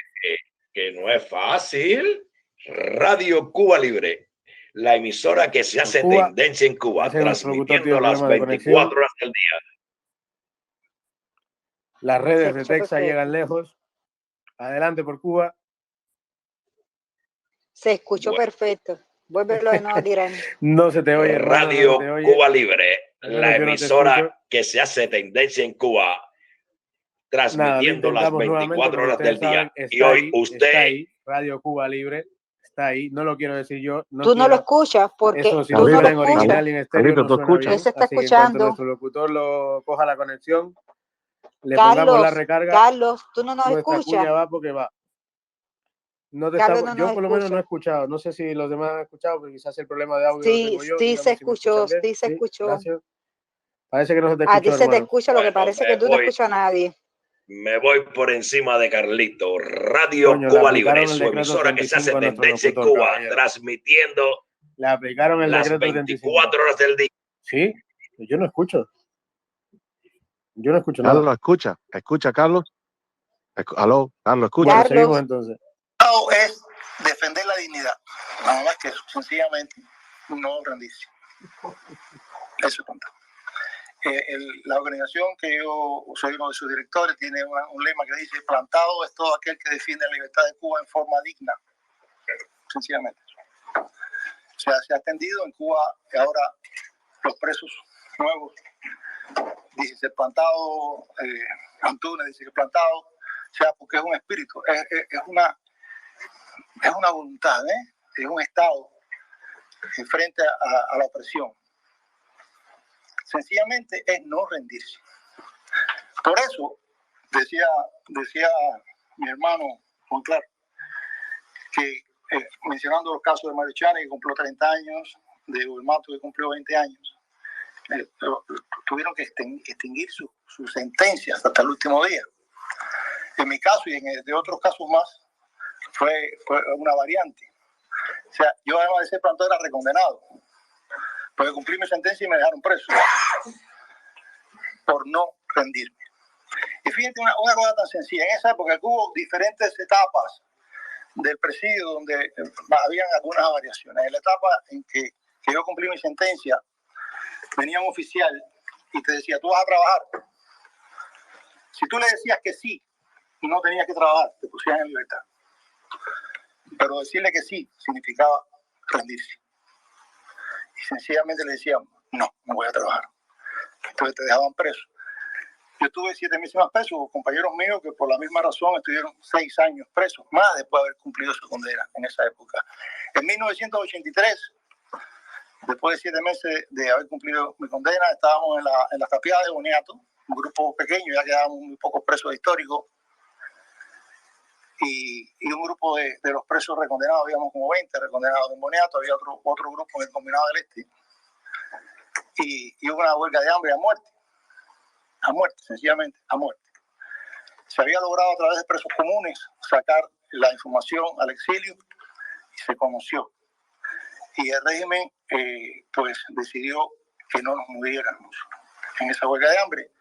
que no es fácil. Radio Cuba Libre, la emisora que se hace Cuba, tendencia en Cuba, transmitiendo las 24 horas del día. Las redes de Texas llegan lejos. Adelante por Cuba. Se escuchó perfecto. Vuélvelo de nuevo a tirar. No se te oye. Radio no se te oye. Cuba Libre, la emisora que se hace tendencia en Cuba, transmitiendo las 24 horas del día. Y hoy usted... Está ahí, Radio Cuba Libre, está ahí. No lo quiero decir yo. Tú no lo escuchas porque eso, si tú no lo original y en estéreo, no suena bien. Él se está así que escuchando. cuando nuestro locutor lo coja la conexión, le Carlos, pongamos la recarga. Carlos, tú no nos nuestra escuchas. Cuña va porque va. No te Carlos estamos, no yo por lo menos no he escuchado. No sé si los demás han escuchado, porque quizás el problema de audio sí, lo tengo yo. Sí, se escuchó, si sí se escuchó. Gracias. Parece que no se te escuchó, a ti se te hermano. escucha, lo que parece que tú no escuchas a nadie. Me voy por encima de Carlito. Radio Cuba Libre, su emisora que se hace tendencia en Cuba, caballero, transmitiendo le aplicaron el las decreto 24 horas del día. Sí, yo no escucho. Yo no escucho Carlos, nada. escucha, Carlos. Aló, Carlos, escucha. Bueno, seguimos entonces. Es defender la dignidad, nada más que eso, sencillamente no rendirse. Eso es contado. La organización que yo soy uno de sus directores tiene un lema que dice: plantado es todo aquel que defiende la libertad de Cuba en forma digna. Sencillamente. O sea, se ha atendido en Cuba que ahora los presos nuevos dicen ser plantado, Antunes dice que plantado, o sea, porque es un espíritu, es una voluntad, es un estado frente a la opresión. Sencillamente es no rendirse. Por eso decía mi hermano Juan Claro que mencionando los casos de Mario Chanes, que cumplió 30 años, de Mato, que cumplió 20 años, tuvieron que extinguir su sentencia hasta el último día. En mi caso y de otros casos más fue una variante. O sea, yo además de ser plantado era recondenado, porque cumplí mi sentencia y me dejaron preso por no rendirme. Y fíjate una cosa tan sencilla: en esa época hubo diferentes etapas del presidio donde habían algunas variaciones. En la etapa en que yo cumplí mi sentencia, venía un oficial y te decía, tú vas a trabajar. Si tú le decías que sí, no tenías que trabajar, te pusieran en libertad. Pero decirle que sí significaba rendirse. Y sencillamente le decían, no voy a trabajar. Entonces te dejaban preso. Yo tuve 7 meses más presos, compañeros míos que por la misma razón estuvieron 6 años presos, más después de haber cumplido su condena en esa época. En 1983, después de 7 meses de haber cumplido mi condena, estábamos en la tapiada de Boniato, un grupo pequeño, ya quedábamos muy pocos presos históricos, y un grupo de los presos recondenados, habíamos como 20 recondenados en Boniato, había otro grupo en el Combinado del Este, y hubo una huelga de hambre a muerte, sencillamente, a muerte. Se había logrado a través de presos comunes sacar la información al exilio y se conoció. Y el régimen pues decidió que no nos moviéramos en esa huelga de hambre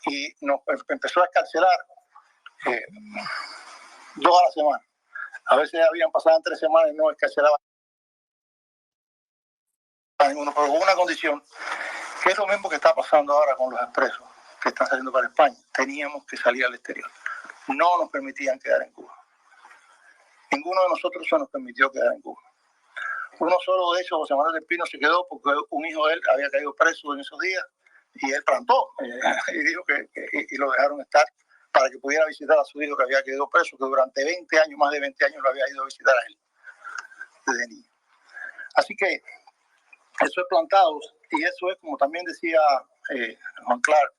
y nos empezó a escarcelar 2 a la semana. A veces habían pasado 3 semanas y no escarcelaban a ninguno, pero con una condición, que es lo mismo que está pasando ahora con los expresos que están saliendo para España. Teníamos que salir al exterior. No nos permitían quedar en Cuba. Ninguno de nosotros se nos permitió quedar en Cuba. Uno solo de ellos, José Manuel del Pino, se quedó porque un hijo de él había caído preso en esos días y él plantó y dijo y lo dejaron estar para que pudiera visitar a su hijo que había quedado preso, que durante 20 años, más de 20 años, lo había ido a visitar a él desde niño. Así que eso es plantados y eso es, como también decía Juan Clark,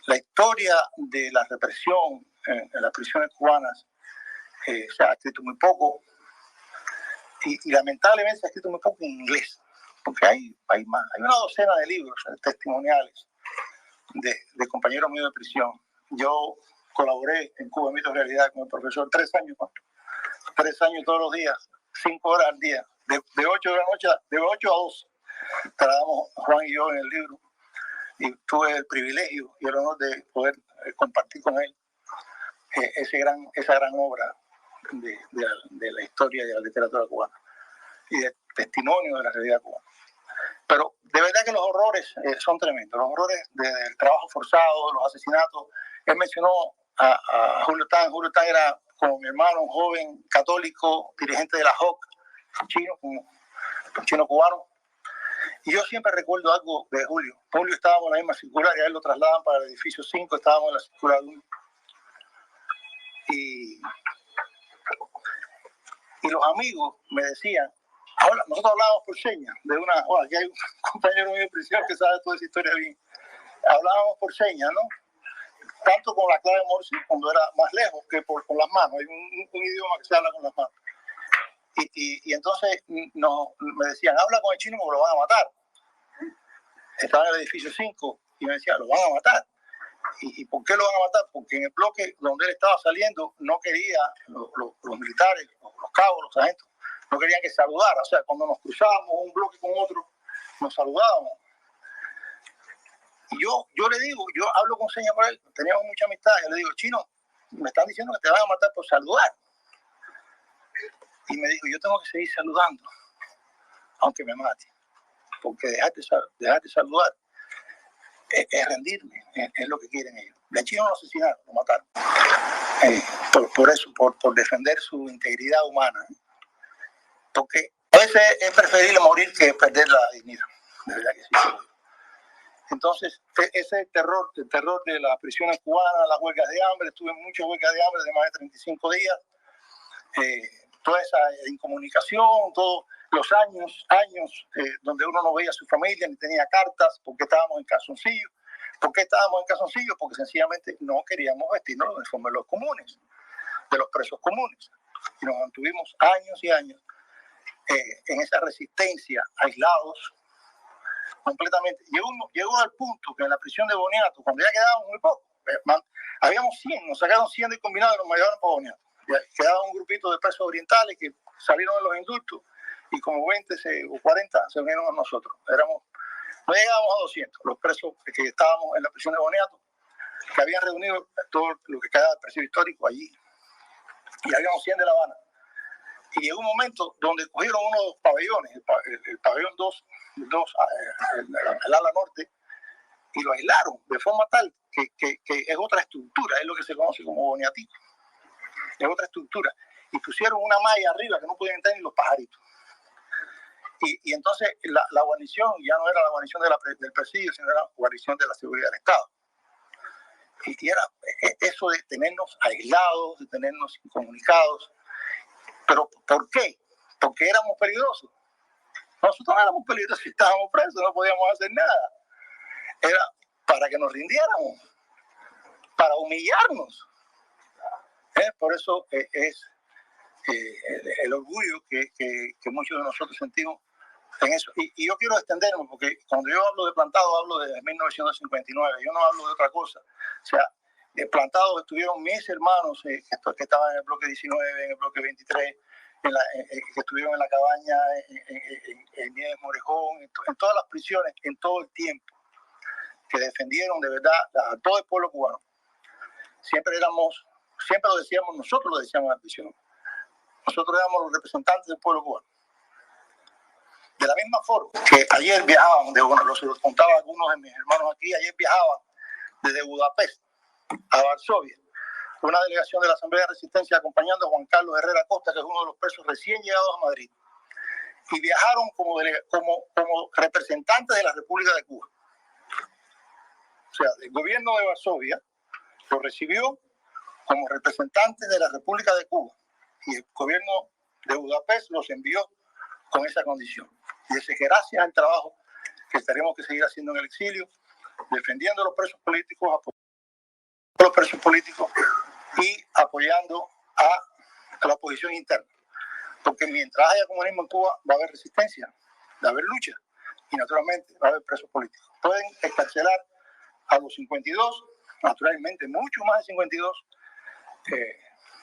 la historia de la represión en las prisiones cubanas se ha escrito muy poco y lamentablemente se ha escrito muy poco en inglés, porque hay una docena de libros testimoniales de compañeros míos de prisión. Yo colaboré en Cuba Mito Realidad con el profesor 3 años, 3 años todos los días, 5 horas al día, de 8 de la noche, de 8 a 12. Trabajamos Juan y yo en el libro y tuve el privilegio y el honor de poder compartir con él esa gran obra de la historia de la literatura cubana y de testimonio de la realidad cubana. Pero de verdad que los horrores son tremendos, los horrores del trabajo forzado, los asesinatos. Él mencionó a Julio Tan. Julio Tan era como mi hermano, un joven católico, dirigente de la JOC, chino cubano. Y yo siempre recuerdo algo de Julio. Julio estábamos en la misma circular y a él lo trasladan para el edificio 5, estábamos en la circular 1. Y los amigos me decían, ahora nosotros hablábamos por señas, aquí hay un compañero mío de prisión que sabe toda esa historia bien. Hablábamos por señas, ¿no? Tanto con la clave Morse cuando era más lejos que con las manos. Hay un idioma que se habla con las manos. Y entonces me decían, habla con el chino porque lo van a matar. Estaba en el edificio 5 y me decían, lo van a matar. ¿Y por qué lo van a matar? Porque en el bloque donde él estaba saliendo no quería los militares, los cabos, los sargentos, no querían que saludara. O sea, cuando nos cruzábamos un bloque con otro, nos saludábamos. Y yo le digo, yo hablo con señas por él, teníamos mucha amistad, yo le digo, chino, me están diciendo que te van a matar por saludar. Y me dijo, yo tengo que seguir saludando, aunque me mate, porque dejarte saludar es rendirme, es lo que quieren ellos. De chino lo asesinaron, lo mataron. Por eso, por defender su integridad humana. Porque a veces es preferible morir que perder la dignidad. De verdad que sí. Entonces, ese terror de las prisiones cubanas, las huelgas de hambre, estuve en muchas huelgas de hambre de más de 35 días, toda esa incomunicación, todos los años donde uno no veía a su familia, ni tenía cartas, porque estábamos en calzoncillo. ¿Por qué estábamos en calzoncillo? Porque sencillamente no queríamos vestirnos los uniformes de los comunes, de los presos comunes. Y nos mantuvimos años y años en esa resistencia, aislados, completamente. Llegó al punto que en la prisión de Boniato, cuando ya quedábamos muy pocos, habíamos 100, nos sacaron 100 del combinado y nos llevaron para Boniato. Quedaba un grupito de presos orientales que salieron de los indultos y como 20 o 40 se unieron a nosotros. No llegábamos a 200, los presos que estábamos en la prisión de Boniato, que habían reunido todo lo que quedaba del presidio histórico allí y habíamos 100 de La Habana. Y llegó un momento donde cogieron uno de los pabellones, el pabellón 2, el ala norte, y lo aislaron de forma tal que es otra estructura, es lo que se conoce como boniatico. Es otra estructura. Y pusieron una malla arriba que no podían entrar ni los pajaritos. Y entonces la guarnición ya no era la guarnición del presidio, sino era la guarnición de la seguridad del Estado. Y era eso de tenernos aislados, de tenernos incomunicados. ¿Pero por qué? Porque éramos peligrosos. Nosotros no éramos peligrosos, estábamos presos, no podíamos hacer nada. Era para que nos rindiéramos, para humillarnos. Por eso es el orgullo que muchos de nosotros sentimos en eso. Y yo quiero extenderme, porque cuando yo hablo de Plantados, hablo de 1959, yo no hablo de otra cosa. O sea, Plantados estuvieron mis hermanos que estaban en el bloque 19, en el bloque 23, que estuvieron en la cabaña, en Nieves Morejón, en todas las prisiones, en todo el tiempo, que defendieron de verdad a todo el pueblo cubano. Siempre lo decíamos, nosotros lo decíamos en la prisión. Nosotros éramos los representantes del pueblo cubano. De la misma forma que ayer viajaban, los contaba algunos de mis hermanos aquí, ayer viajaban desde Budapest a Varsovia una delegación de la Asamblea de Resistencia acompañando a Juan Carlos Herrera Costa, que es uno de los presos recién llegados a Madrid. Y viajaron como representantes de la República de Cuba. O sea, el gobierno de Varsovia lo recibió como representantes de la República de Cuba y el gobierno de Budapest los envió con esa condición. Y ese gracias al trabajo que tenemos que seguir haciendo en el exilio, defendiendo a los presos políticos, apoyando a los presos políticos y apoyando a la oposición interna. Porque mientras haya comunismo en Cuba va a haber resistencia, va a haber lucha y naturalmente va a haber presos políticos. Pueden excarcelar a los 52, naturalmente mucho más de 52.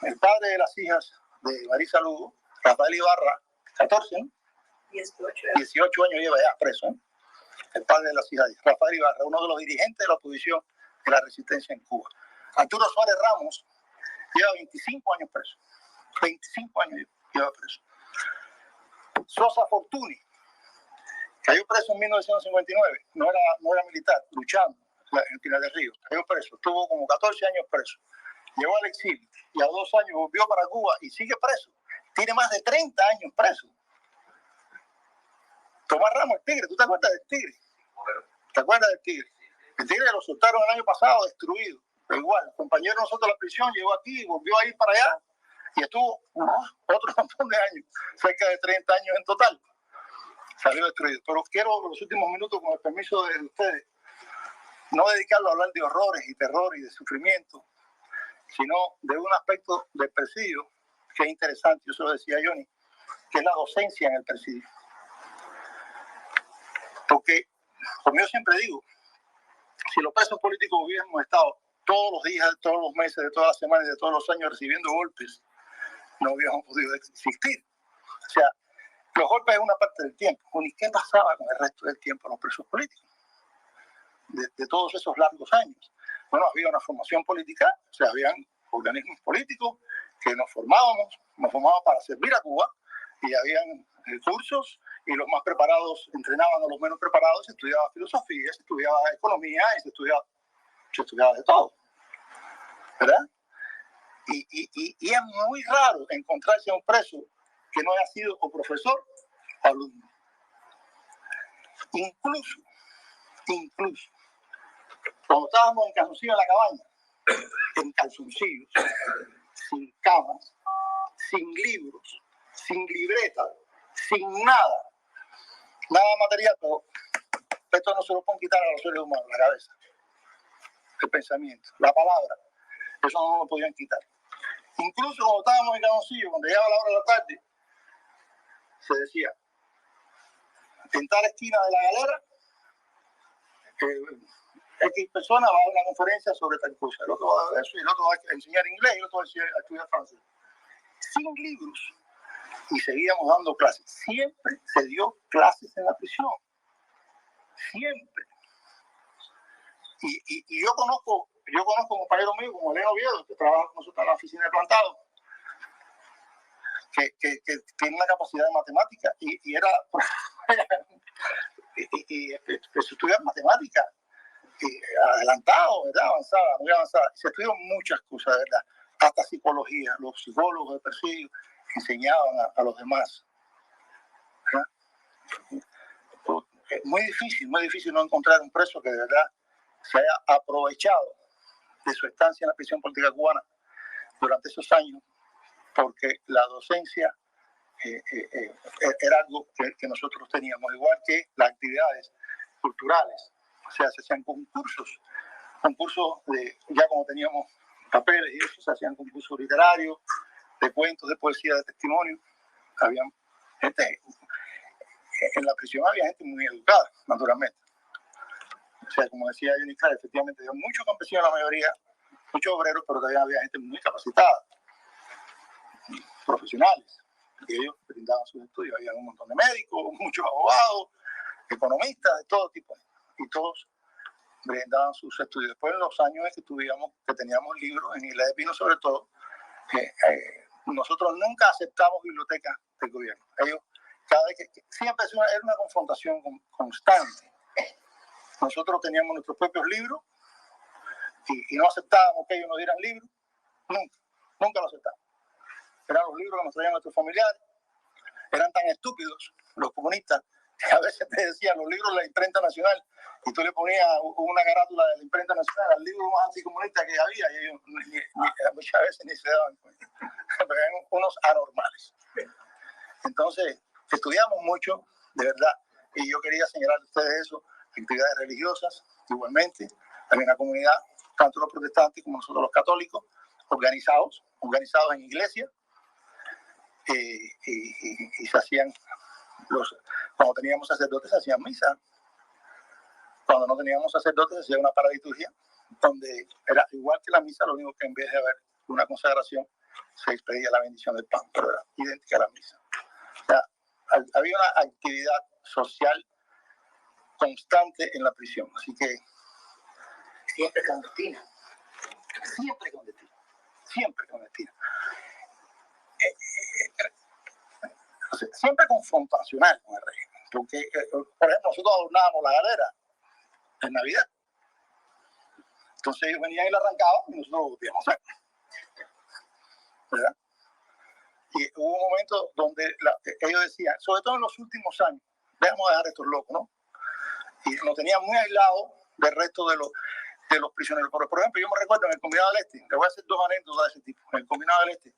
El padre de las hijas de Marisa Lugo, Rafael Ibarra, 14, ¿no? 18 años lleva ya preso, ¿eh? El padre de las hijas, Rafael Ibarra, uno de los dirigentes de la oposición de la resistencia en Cuba. Arturo Suárez Ramos lleva 25 años preso. 25 años lleva preso. Sosa Fortuny cayó preso en 1959, no era militar, luchando en Pinar del Río, cayó preso, estuvo como 14 años preso, llegó al exilio y a 2 años volvió para Cuba y sigue preso, tiene más de 30 años preso. Tomás Ramos, el Tigre, ¿tú te acuerdas del Tigre? ¿Te acuerdas del Tigre? El Tigre lo soltaron el año pasado destruido, pero igual, el compañero de nosotros de la prisión llegó aquí y volvió a ir para allá y estuvo otro montón de años, cerca de 30 años en total. Salió destruido. Pero quiero en los últimos minutos, con el permiso de ustedes, no dedicarlo a hablar de horrores y terror y de sufrimiento, sino de un aspecto del presidio que es interesante, yo se lo decía a Johnny, que es la docencia en el presidio. Porque, como yo siempre digo, si los presos políticos hubiéramos estado todos los días, de todos los meses, de todas las semanas y de todos los años recibiendo golpes, no hubiéramos podido existir. O sea, los golpes es una parte del tiempo. ¿Y qué pasaba con el resto del tiempo los presos políticos? De todos esos largos años. Bueno, había una formación política, o sea, habían organismos políticos que nos formábamos para servir a Cuba y habían cursos y los más preparados entrenaban a los menos preparados, se estudiaba filosofía, se estudiaba economía y se estudiaba de todo, ¿verdad? Y es muy raro encontrarse a un preso que no haya sido o profesor o alumno. Incluso, cuando estábamos en calzoncillos en la cabaña, en calzoncillos, sin camas, sin libros, sin libreta, sin nada material, pero esto no se lo pueden quitar a los seres humanos, la cabeza, el pensamiento, la palabra, eso no lo podían quitar. Incluso cuando estábamos en calzoncillos, cuando llegaba la hora de la tarde, se decía, en tal esquina de la galera, X persona va a dar una conferencia sobre tal cosa, el otro va a dar eso, y el otro va a enseñar inglés, y el otro va a estudiar francés. Sin libros. Y seguíamos dando clases. Siempre se dio clases en la prisión. Siempre. Y yo conozco compañeros míos como Elena Oviedo, que trabaja con nosotros en la oficina de Plantados, que tiene una capacidad de matemática y era y estudiar matemática adelantado, ¿verdad? Avanzada, muy avanzada. Se estudió muchas cosas, ¿verdad? Hasta psicología. Los psicólogos de perfil enseñaban a los demás. Es muy difícil no encontrar un preso que de verdad se haya aprovechado de su estancia en la prisión política cubana durante esos años, porque la docencia era algo que nosotros teníamos, igual que las actividades culturales. O sea, se hacían concursos ya como teníamos papeles y eso, se hacían concursos literarios, de cuentos, de poesía, de testimonio. Había gente, en la prisión había gente muy educada, naturalmente. O sea, como decía Johnny Clark, efectivamente había muchos campesinos, la mayoría, muchos obreros, pero también había gente muy capacitada, profesionales, y ellos brindaban sus estudios. Había un montón de médicos, muchos abogados, economistas, de todo tipo, y todos brindaban sus estudios. Después, en los años que teníamos libros, en Isla de Pino sobre todo, nosotros nunca aceptamos bibliotecas del gobierno. Ellos, cada vez que siempre era una confrontación constante. Nosotros teníamos nuestros propios libros y no aceptábamos que ellos nos dieran libros. Nunca lo aceptábamos. Eran los libros que nos traían nuestros familiares. Eran tan estúpidos los comunistas que a veces te decían los libros de la imprenta nacional y tú le ponías una carátula de la imprenta nacional al libro más anticomunista que había y ellos muchas veces ni se daban cuenta. Pero eran unos anormales. Entonces, estudiamos mucho, de verdad, y yo quería señalar a ustedes eso, actividades religiosas, igualmente. Había una comunidad, tanto los protestantes como nosotros los católicos, organizados en iglesias, y se hacían, cuando teníamos sacerdotes, se hacían misas. Cuando no teníamos sacerdotes, se hacía una paraliturgia, donde era igual que la misa, lo único que en vez de haber una consagración, se pedía la bendición del pan, pero era idéntica a la misa. O sea, había una actividad social constante en la prisión, así que siempre clandestina, siempre confrontacional con el régimen, porque, por ejemplo, nosotros adornábamos la galera en Navidad, entonces ellos venían y la arrancaban y nosotros lo podíamos hacer, ¿verdad? Y hubo un momento donde ellos decían, sobre todo en los últimos años, debemos dejar estos locos, ¿no? Y nos tenían muy aislados del resto de los prisioneros. Por ejemplo, yo me recuerdo en el Combinado del Este, le voy a hacer dos anécdotas de ese tipo. En el Combinado del Este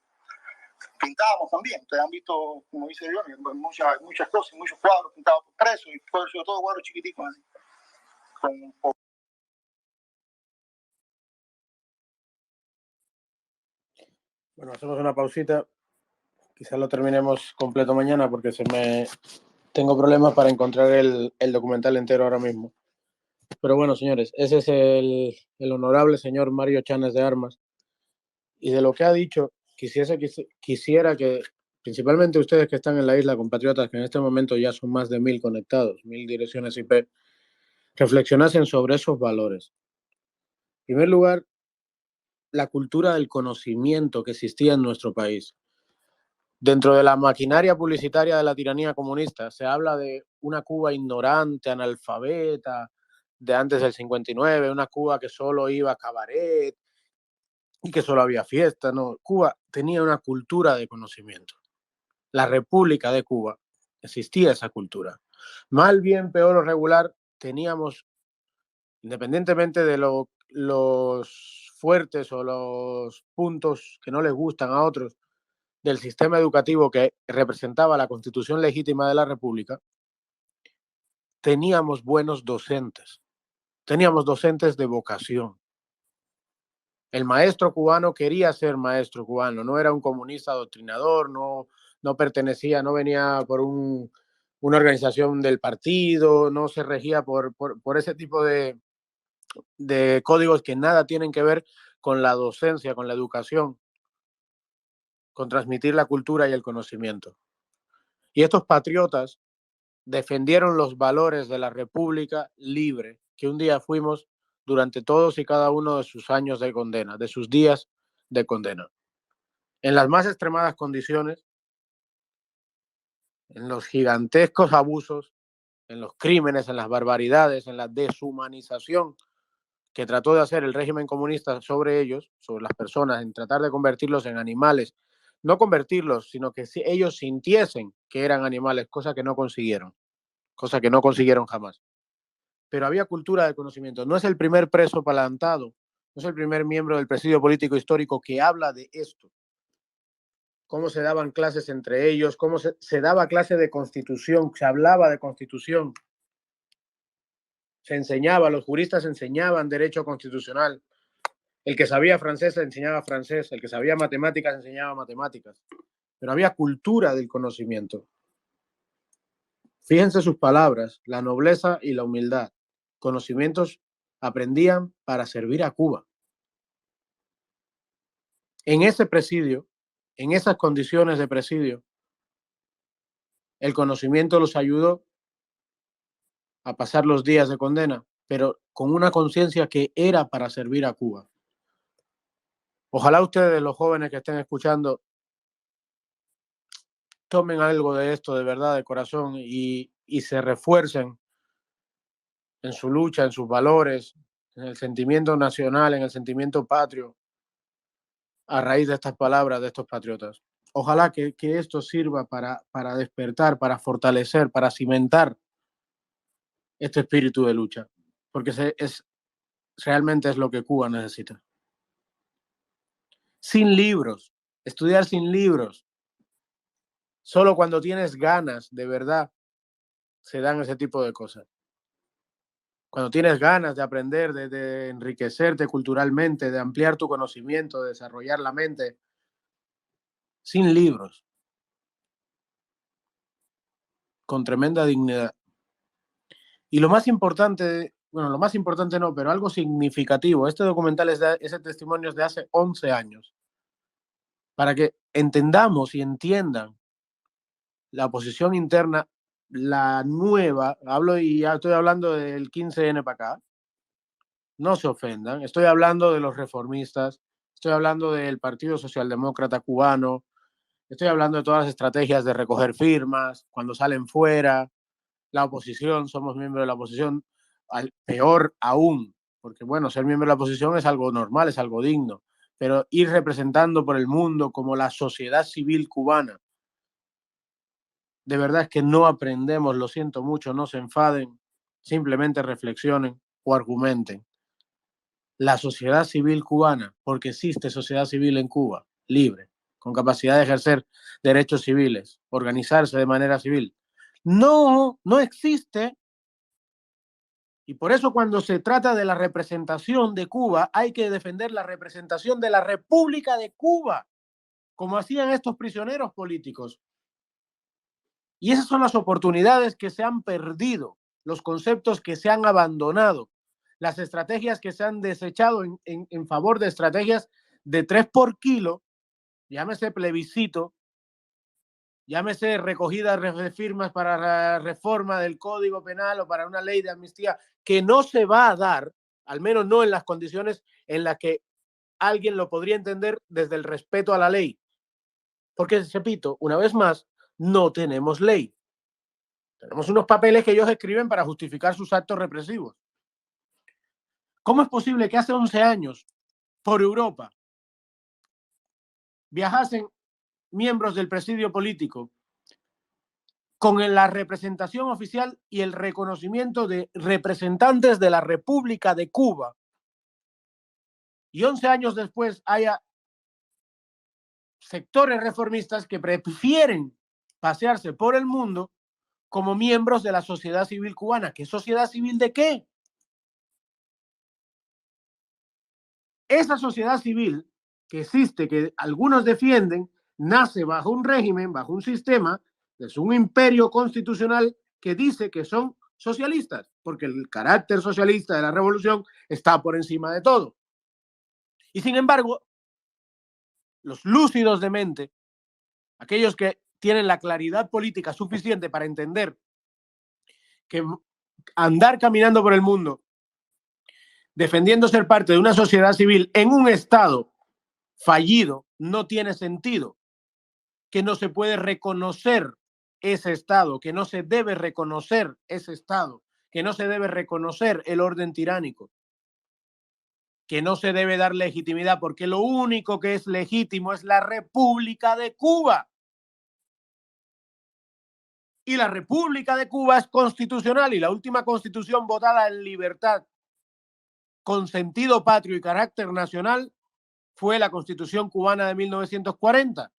pintábamos también. Ustedes han visto, como dice Johnny, muchas cosas, muchos cuadros pintados por presos, y sobre todo cuadros chiquiticos así. Bueno, hacemos una pausita. Quizás lo terminemos completo mañana porque tengo problemas para encontrar el documental entero ahora mismo. Pero bueno, señores, ese es el honorable señor Mario Chanes de Armas. Y de lo que ha dicho, quisiera que, principalmente ustedes que están en la isla, compatriotas, que en este momento ya son más de 1000 conectados, 1000 direcciones IP, reflexionasen sobre esos valores. En primer lugar, la cultura del conocimiento que existía en nuestro país. Dentro de la maquinaria publicitaria de la tiranía comunista se habla de una Cuba ignorante, analfabeta, de antes del 59, una Cuba que solo iba a cabaret y que solo había fiesta. No, Cuba tenía una cultura de conocimiento. La República de Cuba existía esa cultura. Mal, bien, peor o regular, teníamos, independientemente de los fuertes o los puntos que no les gustan a otros del sistema educativo que representaba la Constitución legítima de la República, teníamos buenos docentes. Teníamos docentes de vocación. El maestro cubano quería ser maestro cubano, no era un comunista adoctrinador, no pertenecía, no venía por una organización del partido, no se regía por ese tipo de códigos que nada tienen que ver con la docencia, con la educación, con transmitir la cultura y el conocimiento. Y estos patriotas defendieron los valores de la República libre, que un día fuimos durante todos y cada uno de sus años de condena, de sus días de condena. En las más extremadas condiciones, en los gigantescos abusos, en los crímenes, en las barbaridades, en la deshumanización que trató de hacer el régimen comunista sobre ellos, sobre las personas, en tratar de convertirlos en animales. No convertirlos, sino que ellos sintiesen que eran animales, cosa que no consiguieron jamás. Pero había cultura de conocimiento. No es el primer preso palantado, no es el primer miembro del presidio político histórico que habla de esto. Cómo se daban clases entre ellos, cómo se daba clase de constitución, se hablaba de constitución, se enseñaba, los juristas enseñaban derecho constitucional. El que sabía francés enseñaba francés, el que sabía matemáticas enseñaba matemáticas. Pero había cultura del conocimiento. Fíjense sus palabras, la nobleza y la humildad. Conocimientos aprendían para servir a Cuba. En ese presidio, en esas condiciones de presidio, el conocimiento los ayudó a pasar los días de condena, pero con una conciencia que era para servir a Cuba. Ojalá ustedes, los jóvenes que estén escuchando, tomen algo de esto de verdad, de corazón, y se refuercen en su lucha, en sus valores, en el sentimiento nacional, en el sentimiento patrio, a raíz de estas palabras de estos patriotas. Ojalá que esto sirva para despertar, para fortalecer, para cimentar este espíritu de lucha, porque realmente es lo que Cuba necesita. Sin libros, estudiar sin libros. Solo cuando tienes ganas, de verdad, se dan ese tipo de cosas. Cuando tienes ganas de aprender, de enriquecerte culturalmente, de ampliar tu conocimiento, de desarrollar la mente, sin libros, con tremenda dignidad. Y lo más importante, bueno, lo más importante no, pero algo significativo, este documental ese testimonio es de hace 11 años, para que entendamos y entiendan la oposición interna, la nueva, y ya estoy hablando del 15N para acá, no se ofendan, estoy hablando de los reformistas, estoy hablando del Partido Socialdemócrata Cubano, estoy hablando de todas las estrategias de recoger firmas, cuando salen fuera, la oposición, somos miembros de la oposición, peor aún, porque bueno, ser miembro de la oposición es algo normal, es algo digno, pero ir representando por el mundo como la sociedad civil cubana, de verdad es que no aprendemos, lo siento mucho, no se enfaden, simplemente reflexionen o argumenten. La sociedad civil cubana, porque existe sociedad civil en Cuba, libre, con capacidad de ejercer derechos civiles, organizarse de manera civil. No existe. Y por eso cuando se trata de la representación de Cuba, hay que defender la representación de la República de Cuba, como hacían estos prisioneros políticos. Y esas son las oportunidades que se han perdido, los conceptos que se han abandonado, las estrategias que se han desechado en favor de estrategias de 3 por kilo, llámese plebiscito, llámese recogida de firmas para la reforma del Código Penal o para una ley de amnistía, que no se va a dar, al menos no en las condiciones en las que alguien lo podría entender desde el respeto a la ley. Porque, repito, una vez más, no tenemos ley. Tenemos unos papeles que ellos escriben para justificar sus actos represivos. ¿Cómo es posible que hace 11 años, por Europa, viajasen miembros del presidio político con la representación oficial y el reconocimiento de representantes de la República de Cuba, y 11 años después haya sectores reformistas que prefieren pasearse por el mundo como miembros de la sociedad civil cubana? ¿Qué sociedad civil de qué? Esa sociedad civil que existe, que algunos defienden, nace bajo un régimen, bajo un sistema, es un imperio constitucional que dice que son socialistas, porque el carácter socialista de la revolución está por encima de todo. Y sin embargo, los lúcidos de mente, aquellos que tienen la claridad política suficiente para entender que andar caminando por el mundo defendiendo ser parte de una sociedad civil en un estado fallido no tiene sentido, que no se puede reconocer ese Estado, que no se debe reconocer ese Estado, que no se debe reconocer el orden tiránico, que no se debe dar legitimidad, porque lo único que es legítimo es la República de Cuba. Y la República de Cuba es constitucional, y la última constitución votada en libertad, con sentido patrio y carácter nacional, fue la Constitución cubana de 1940.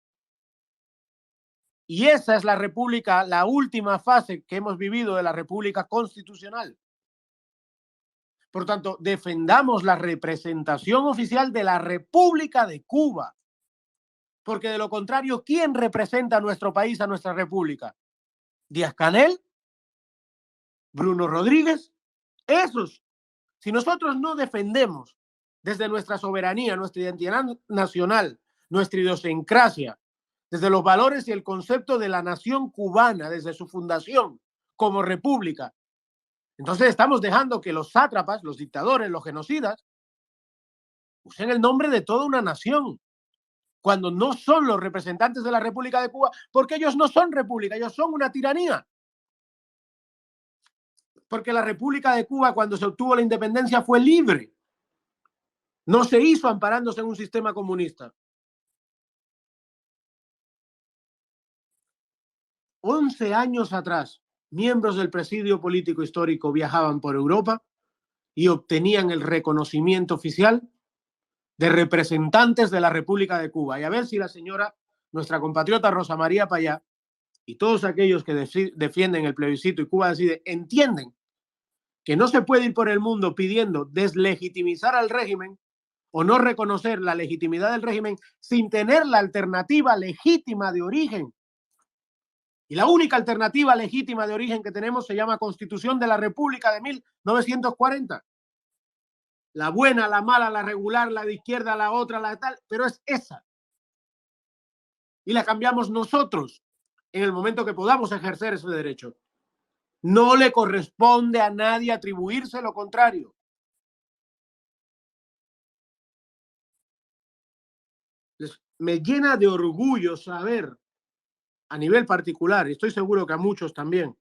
Y esa es la república, la última fase que hemos vivido de la república constitucional. Por tanto, defendamos la representación oficial de la República de Cuba. Porque de lo contrario, ¿quién representa a nuestro país, a nuestra república? ¿Díaz-Canel? ¿Bruno Rodríguez? Esos. Si nosotros no defendemos desde nuestra soberanía, nuestra identidad nacional, nuestra idiosincrasia, desde los valores y el concepto de la nación cubana, desde su fundación como república, entonces estamos dejando que los sátrapas, los dictadores, los genocidas, usen el nombre de toda una nación, cuando no son los representantes de la República de Cuba, porque ellos no son república, ellos son una tiranía. Porque la República de Cuba, cuando se obtuvo la independencia, fue libre. No se hizo amparándose en un sistema comunista. 11 años atrás, miembros del presidio político histórico viajaban por Europa y obtenían el reconocimiento oficial de representantes de la República de Cuba. Y a ver si la señora, nuestra compatriota Rosa María Payá, y todos aquellos que defienden el plebiscito y Cuba decide, entienden que no se puede ir por el mundo pidiendo deslegitimizar al régimen o no reconocer la legitimidad del régimen sin tener la alternativa legítima de origen. Y la única alternativa legítima de origen que tenemos se llama Constitución de la República de 1940. La buena, la mala, la regular, la de izquierda, la otra, la de tal, pero es esa. Y la cambiamos nosotros en el momento que podamos ejercer ese derecho. No le corresponde a nadie atribuirse lo contrario. Me llena de orgullo saber, a nivel particular, y estoy seguro que a muchos también,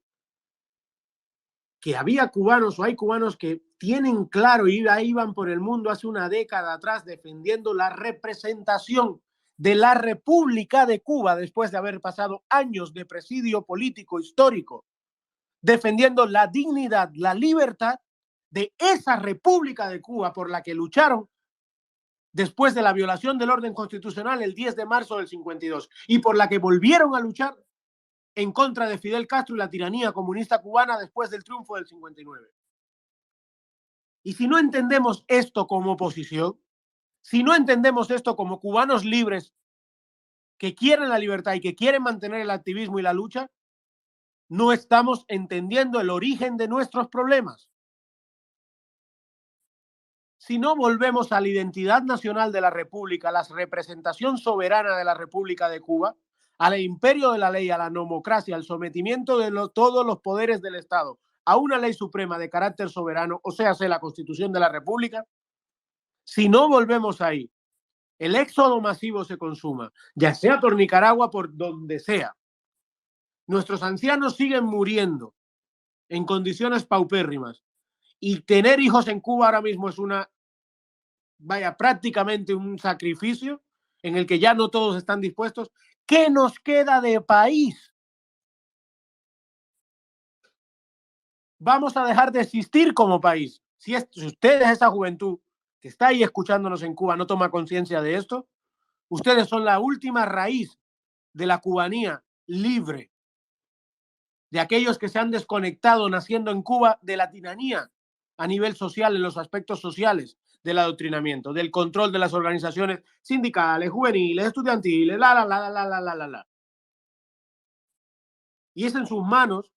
que había cubanos o hay cubanos que tienen claro y iban por el mundo hace una década atrás defendiendo la representación de la República de Cuba después de haber pasado años de presidio político histórico, defendiendo la dignidad, la libertad de esa República de Cuba por la que lucharon después de la violación del orden constitucional el 10 de marzo del 52 y por la que volvieron a luchar en contra de Fidel Castro y la tiranía comunista cubana después del triunfo del 59. Y si no entendemos esto como oposición, si no entendemos esto como cubanos libres que quieren la libertad y que quieren mantener el activismo y la lucha, no estamos entendiendo el origen de nuestros problemas. Si no volvemos a la identidad nacional de la República, a la representación soberana de la República de Cuba, al imperio de la ley, a la nomocracia, al sometimiento de todos los poderes del Estado, a una ley suprema de carácter soberano, o sea, la Constitución de la República, si no volvemos ahí, el éxodo masivo se consuma, ya sea por Nicaragua, por donde sea. Nuestros ancianos siguen muriendo en condiciones paupérrimas. Y tener hijos en Cuba ahora mismo es prácticamente un sacrificio en el que ya no todos están dispuestos. ¿Qué nos queda de país? Vamos a dejar de existir como país. Si ustedes, esa juventud que está ahí escuchándonos en Cuba, no toma conciencia de esto, ustedes son la última raíz de la cubanía libre, de aquellos que se han desconectado naciendo en Cuba de la tiranía a nivel social, en los aspectos sociales del adoctrinamiento, del control de las organizaciones sindicales, juveniles, estudiantiles, Y es en sus manos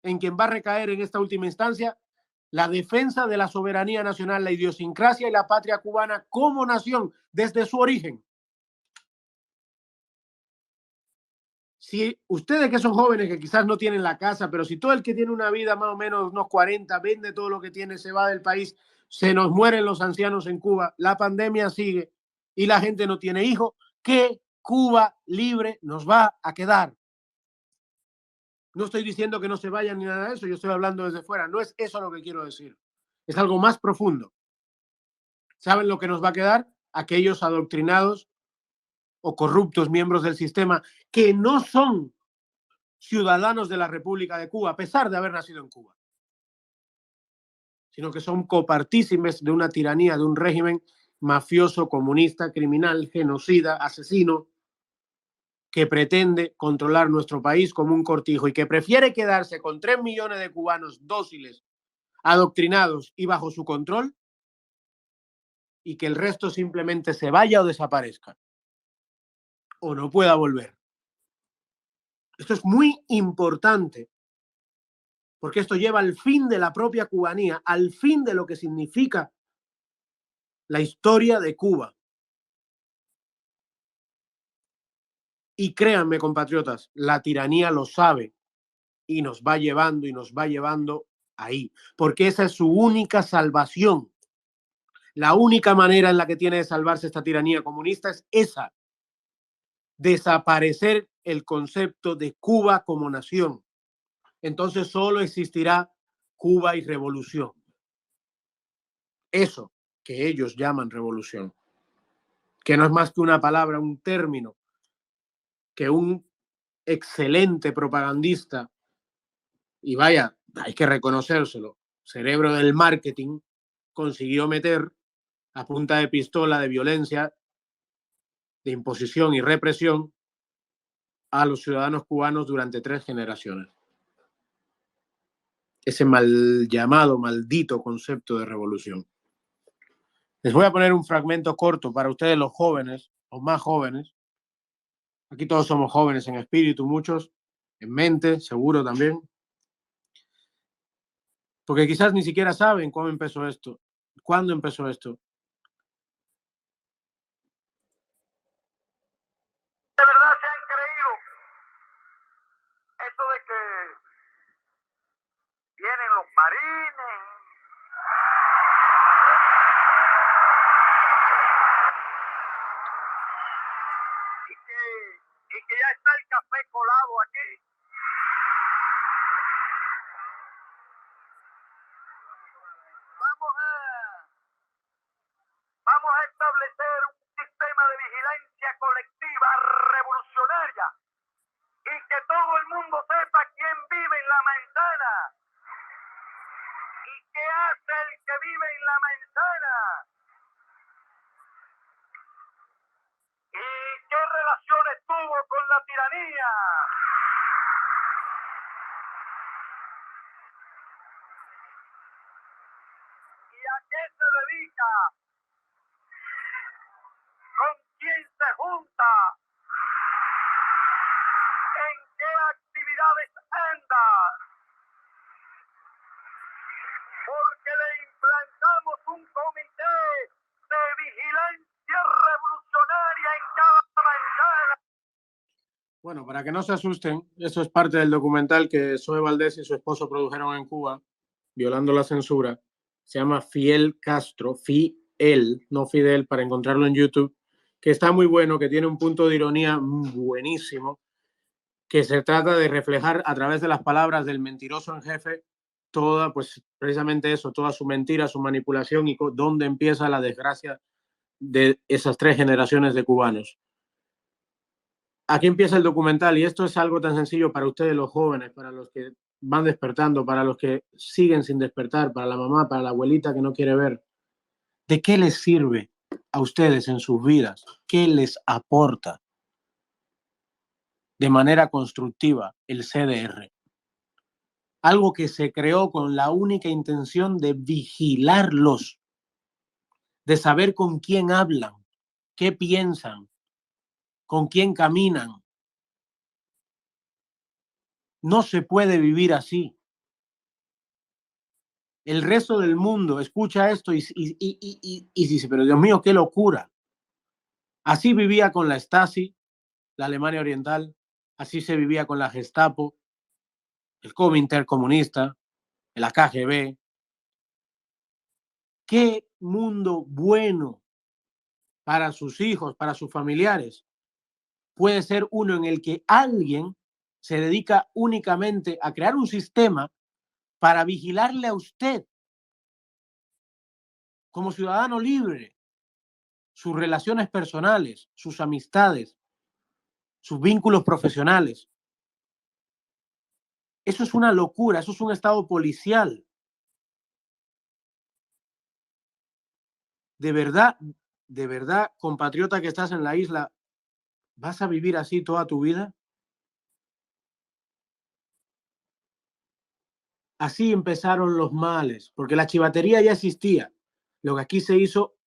en quien va a recaer en esta última instancia la defensa de la soberanía nacional, la idiosincrasia y la patria cubana como nación desde su origen. Si ustedes que son jóvenes, que quizás no tienen la casa, pero si todo el que tiene una vida más o menos unos 40, vende todo lo que tiene, se va del país, se nos mueren los ancianos en Cuba, la pandemia sigue y la gente no tiene hijos, ¿qué Cuba libre nos va a quedar. No estoy diciendo que no se vayan ni nada de eso, yo estoy hablando desde fuera. No es eso lo que quiero decir. Es algo más profundo. ¿Saben lo que nos va a quedar? Aquellos adoctrinados o corruptos miembros del sistema que no son ciudadanos de la República de Cuba, a pesar de haber nacido en Cuba, sino que son copartícimes de una tiranía, de un régimen mafioso, comunista, criminal, genocida, asesino, que pretende controlar nuestro país como un cortijo y que prefiere quedarse con 3 millones de cubanos dóciles, adoctrinados y bajo su control, y que el resto simplemente se vaya o desaparezca o no pueda volver. Esto es muy importante porque esto lleva al fin de la propia cubanía, al fin de lo que significa la historia de Cuba. Y créanme, compatriotas, la tiranía lo sabe y nos va llevando ahí, porque esa es su única salvación. La única manera en la que tiene de salvarse esta tiranía comunista es esa: desaparecer el concepto de Cuba como nación. Entonces solo existirá Cuba y revolución. Eso que ellos llaman revolución, que no es más que una palabra, un término que un excelente propagandista, y vaya, hay que reconocérselo, cerebro del marketing, consiguió meter a punta de pistola, de violencia, de imposición y represión a los ciudadanos cubanos durante 3 generaciones. Ese mal llamado, maldito concepto de revolución. Les voy a poner un fragmento corto para ustedes, los jóvenes, los más jóvenes. Aquí todos somos jóvenes en espíritu, muchos, en mente, seguro también. Porque quizás ni siquiera saben cómo empezó esto, cuándo empezó esto. De verdad se han creído eso de que vienen los marines y que ya está el café colado aquí. Vamos a establecer un sistema de vigilancia colectiva revolucionaria y que todo el mundo sepa quién vive en la manzana y qué hace el que vive en la manzana y qué relaciones tuvo con la tiranía. ¿Y a qué se dedica? ¿Con quién se junta? ¿En qué actividades anda? Porque le implantamos un comité de vigilancia revolucionaria en cada manzana. Bueno, para que no se asusten, eso es parte del documental que Zoe Valdés y su esposo produjeron en Cuba, violando la censura. Se llama Fidel Castro, Fiel, no Fidel, para encontrarlo en YouTube, que está muy bueno, que tiene un punto de ironía buenísimo, que se trata de reflejar a través de las palabras del mentiroso en jefe toda, pues precisamente eso, toda su mentira, su manipulación y dónde empieza la desgracia de esas 3 generaciones de cubanos. Aquí empieza el documental y esto es algo tan sencillo para ustedes los jóvenes, para los que van despertando, para los que siguen sin despertar, para la mamá, para la abuelita que no quiere ver. ¿De qué les sirve a ustedes en sus vidas? ¿Qué les aporta de manera constructiva el CDR? Algo que se creó con la única intención de vigilarlos, de saber con quién hablan, qué piensan, con quién caminan. No se puede vivir así. El resto del mundo escucha esto y dice, pero Dios mío, qué locura. Así vivía con la Stasi, la Alemania Oriental, así se vivía con la Gestapo, el Comintern comunista, el KGB. Qué mundo bueno para sus hijos, para sus familiares. puede ser uno en el que alguien se dedica únicamente a crear un sistema para vigilarle a usted como ciudadano libre, sus relaciones personales, sus amistades, sus vínculos profesionales. Eso es una locura, eso es un estado policial. De verdad, compatriota que estás en la isla, ¿vas a vivir así toda tu vida? Así empezaron los males, porque la chivatería ya existía. Lo que aquí se hizo,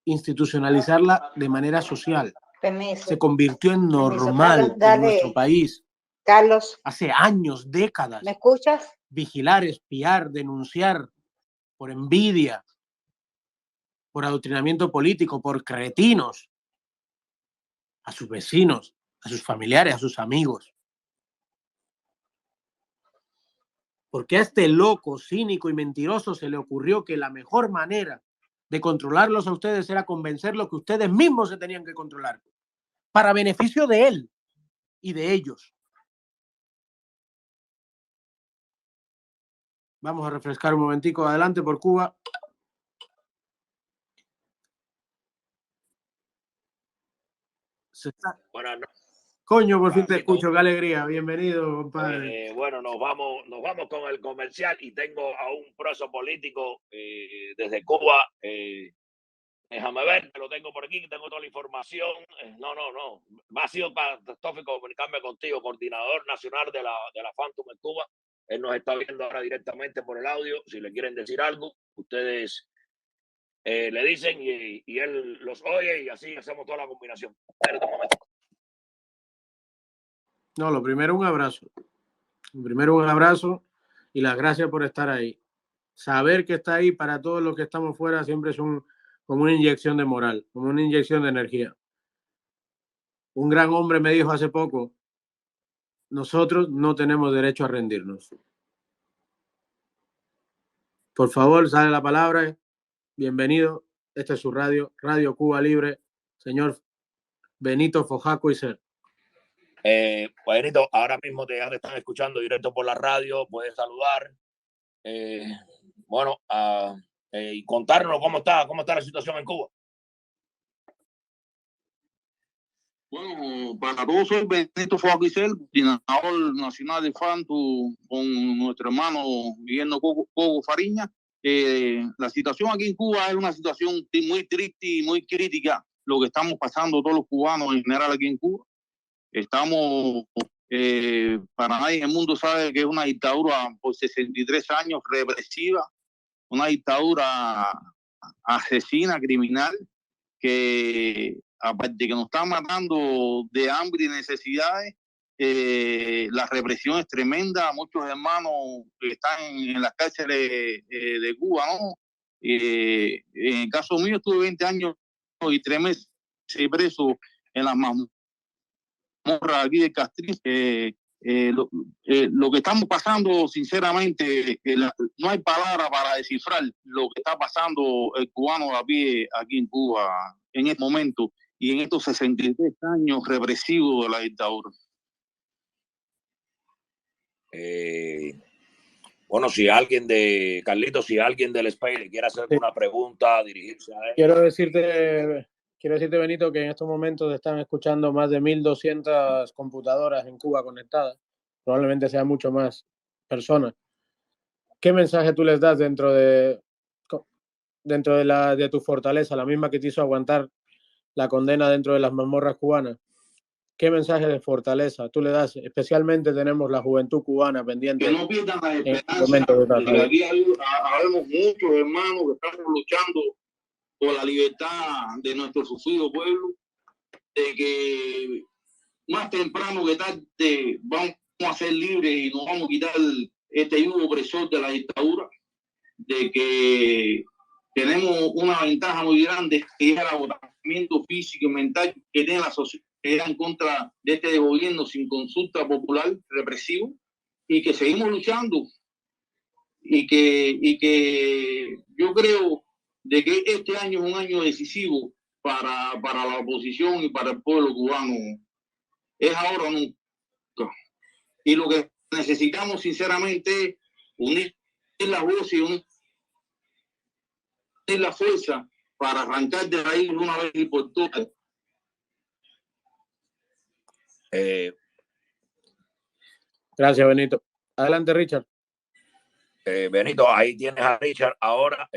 institucionalizarla de manera social. Permiso. Se convirtió en normal en nuestro país. Carlos. Hace años, décadas. ¿Me escuchas? Vigilar, espiar, denunciar por envidia, por adoctrinamiento político, por cretinos, a sus vecinos, a sus familiares, a sus amigos. Porque a este loco, cínico y mentiroso se le ocurrió que la mejor manera de controlarlos a ustedes era convencerlos que ustedes mismos se tenían que controlar, para beneficio de él y de ellos. Vamos a refrescar un momentico. Adelante por Cuba. Bueno, no. Coño, por fin te escucho, qué alegría. Bienvenido, compadre. Bueno, nos vamos con el comercial y tengo a un preso político desde Cuba. Déjame ver, te lo tengo por aquí, tengo toda la información. No. Ha sido catastrófico comunicarme contigo, coordinador nacional de la Phantom en Cuba. Él nos está viendo ahora directamente por el audio. Si le quieren decir algo, ustedes le dicen y él los oye y así hacemos toda la combinación. Espérate un momento. No, lo primero un abrazo. Primero un abrazo y las gracias por estar ahí. Saber que está ahí para todos los que estamos fuera siempre es como una inyección de moral, como una inyección de energía. Un gran hombre me dijo hace poco, nosotros no tenemos derecho a rendirnos. Por favor, sale la palabra. Bienvenido. Esta es su radio, Radio Cuba Libre. Señor Benito Fojaco y Ser. Pues Benito, ahora mismo te están escuchando directo por la radio, puedes saludar, y contarnos cómo está la situación en Cuba. Bueno, para todos soy Benito Fojaco, coordinador nacional de Phantom con nuestro hermano Guillermo Coco Fariña. La situación aquí en Cuba es una situación muy triste y muy crítica, lo que estamos pasando todos los cubanos en general aquí en Cuba. Estamos, para nadie en el mundo sabe que es una dictadura por 63 años represiva, una dictadura asesina, criminal, que aparte de que nos está matando de hambre y necesidades, la represión es tremenda. Muchos hermanos que están en las cárceles de Cuba, ¿no? En el caso mío estuve 20 años y 3 meses preso en las mazmorras aquí de Castriz. Lo que estamos pasando, sinceramente, no hay palabra para descifrar lo que está pasando el cubano a pie aquí en Cuba en este momento y en estos 63 años represivos de la dictadura. Bueno, si alguien del SPEI le quiere hacer una pregunta, dirigirse a él. Quiero decirte, Benito, que en estos momentos están escuchando más de 1.200 computadoras en Cuba conectadas. Probablemente sean mucho más personas. ¿Qué mensaje tú les das dentro de tu fortaleza, la misma que te hizo aguantar la condena dentro de las mazmorras cubanas? ¿Qué mensaje de fortaleza tú le das? Especialmente tenemos la juventud cubana pendiente. Que no pierdan la esperanza. Aquí habemos muchos hermanos que estamos luchando por la libertad de nuestro sufrido pueblo, de que más temprano que tarde vamos a ser libres y nos vamos a quitar este yugo opresor de la dictadura, de que tenemos una ventaja muy grande, que es el agotamiento físico y mental que tiene la sociedad en contra de este gobierno sin consulta popular represivo, y que seguimos luchando y que yo creo de que este año es un año decisivo para la oposición y para el pueblo cubano Es ahora o nunca. Y lo que necesitamos, sinceramente, es unir la voz y unir la fuerza para arrancar de ahí una vez y por todas. Gracias, Benito. Adelante, Richard. Benito, ahí tienes a Richard ahora,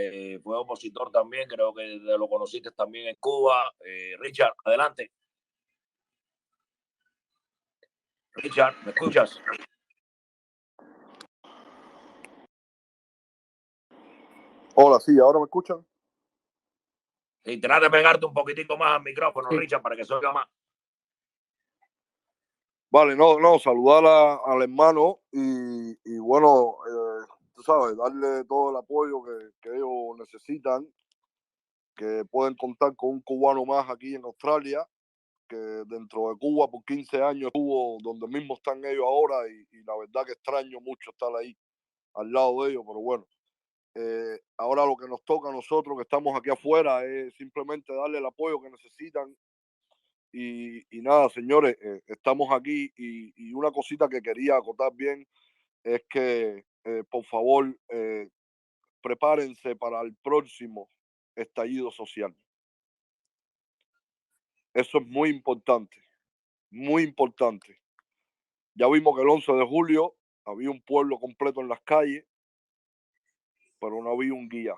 fue opositor también, creo que lo conociste también en Cuba. Richard, adelante. Richard, ¿me escuchas? Hola, sí, ¿ahora me escuchan? Y trata de pegarte un poquitico más al micrófono, sí, Richard, para que se oiga más. Vale, no, saludar al hermano y bueno, tú sabes, darle todo el apoyo que ellos necesitan, que pueden contar con un cubano más aquí en Australia, que dentro de Cuba por 15 años estuvo donde mismo están ellos ahora y la verdad que extraño mucho estar ahí al lado de ellos, pero bueno, ahora lo que nos toca a nosotros que estamos aquí afuera es simplemente darle el apoyo que necesitan. Y nada, señores, estamos aquí y una cosita que quería acotar bien es que, por favor, prepárense para el próximo estallido social. Eso es muy importante, muy importante. Ya vimos que el 11 de julio había un pueblo completo en las calles, pero no había un guía.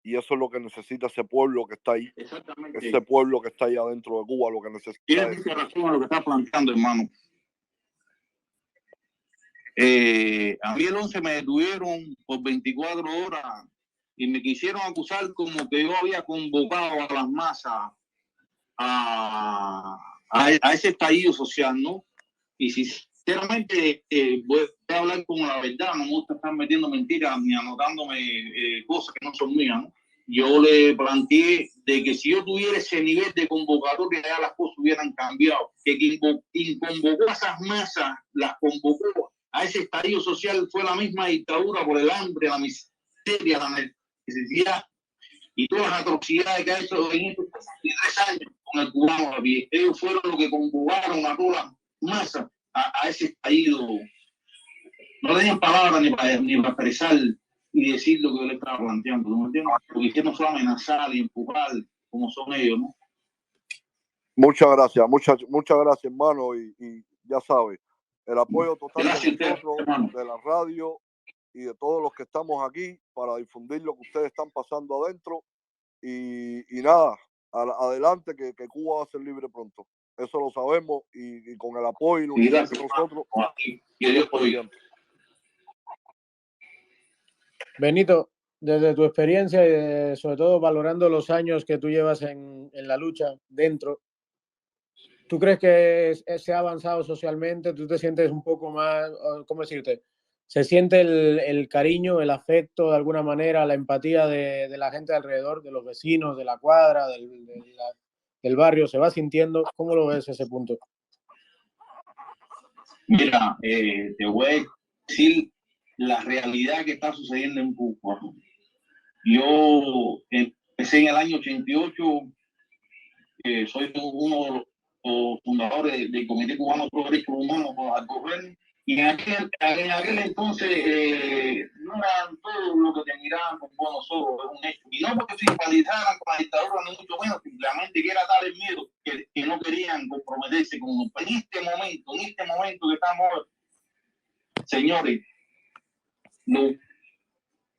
Y eso es lo que necesita ese pueblo que está ahí. Exactamente. Ese pueblo que está ahí adentro de Cuba, lo que necesita. Tienes mucha razón a lo que estás planteando, hermano. A mí el 11 me detuvieron por 24 horas y me quisieron acusar como que yo había convocado a las masas a ese estallido social, ¿no? Y sinceramente voy a hablar con la verdad, no me gusta estar metiendo mentiras ni anotándome cosas que no son mías, ¿no? Yo le planteé de que si yo tuviera ese nivel de convocatoria, ya las cosas hubieran cambiado. Que quien convocó a esas masas, las convocó a ese estallido social, fue la misma dictadura por el hambre, la miseria, la necesidad y todas las atrocidades que ha hecho en estos 3 años con el cubano. Ellos fueron los que convocaron a todas las masas a ese estallido. No tenían palabras ni para expresar y decir lo que yo le estaba planteando, ¿no entiendes? Lo que hicieron fue amenazar y empujar como son ellos, ¿no? Muchas gracias, muchas gracias, hermano, y ya sabes, el apoyo total gracias de nosotros, de la radio y de todos los que estamos aquí para difundir lo que ustedes están pasando adentro y nada, adelante que Cuba va a ser libre pronto. Eso lo sabemos y con el apoyo y la unidad de nosotros. Benito, desde tu experiencia y sobre todo valorando los años que tú llevas en la lucha dentro, ¿tú crees que se ha avanzado socialmente? ¿Tú te sientes un poco más, cómo decirte, se siente el cariño, el afecto de alguna manera, la empatía de la gente alrededor, de los vecinos, de la cuadra, del barrio? ¿Se va sintiendo? ¿Cómo lo ves ese punto? Mira, te voy a decir la realidad que está sucediendo en Cuba. Yo empecé en el año 88, soy uno de los fundadores del Comité Cubano por los Derechos Humanos al gobierno, y en aquel entonces no eran todo lo que te miraban con buenos ojos, es un hecho. Y no porque simpatizaran con la dictadura, ni mucho menos, simplemente que era tal el miedo que no querían comprometerse con uno. En este momento que estamos, señores, lo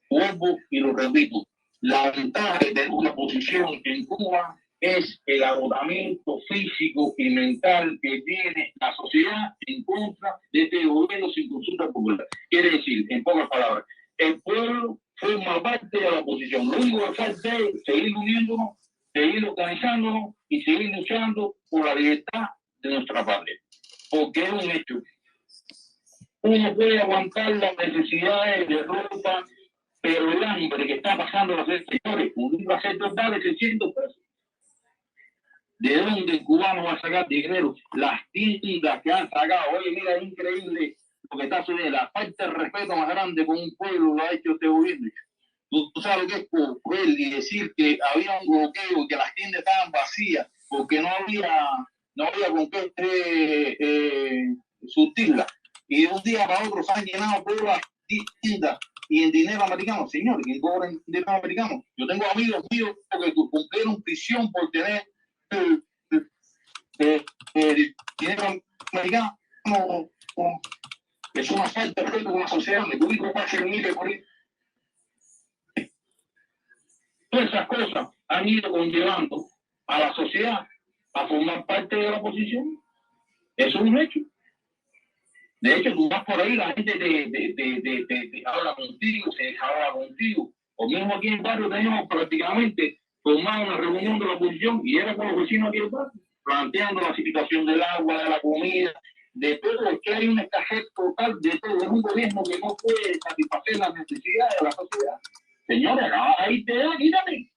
vuelvo y lo repito, la ventaja de tener una posición en Cuba es el agotamiento físico y mental que tiene la sociedad en contra de este gobierno sin consulta popular. Quiere decir, en pocas palabras, el pueblo forma parte de la oposición. Lo único que falta es seguir uniéndonos, seguir organizándonos y seguir luchando por la libertad de nuestra patria. Porque es un hecho. Uno puede aguantar las necesidades de ropa, pero el hambre que está pasando los señores, un libro a ser total de 600 pesos. ¿De dónde el cubano va a sacar dinero? Las tiendas que han sacado. Oye, mira, es increíble lo que está sucediendo. La falta de respeto más grande con un pueblo lo ha hecho este gobierno. Tú sabes lo que es cruel y decir que había un bloqueo, que las tiendas estaban vacías, porque no había no había con qué surtirla. Y de un día para otro se han llenado todas las tiendas y en dinero americano. Señor, ¿quién cobra en dinero americano? Yo tengo amigos míos que cumplieron prisión por tener dinero americano. Es una falta de respeto con la sociedad. Me tuve que pasar por ahí. Todas esas cosas han ido conllevando a la sociedad a formar parte de la oposición. Eso es un hecho. De hecho, tú vas por ahí, la gente te habla contigo, se desahoga contigo. O mismo aquí en el barrio tenemos prácticamente formado una reunión de la oposición y era con los vecinos aquí del barrio, planteando la situación del agua, de la comida, de todo. Es que hay una escasez total de todo. Es un gobierno que no puede satisfacer las necesidades de la sociedad. Señores, acaba de irte ya, quítate.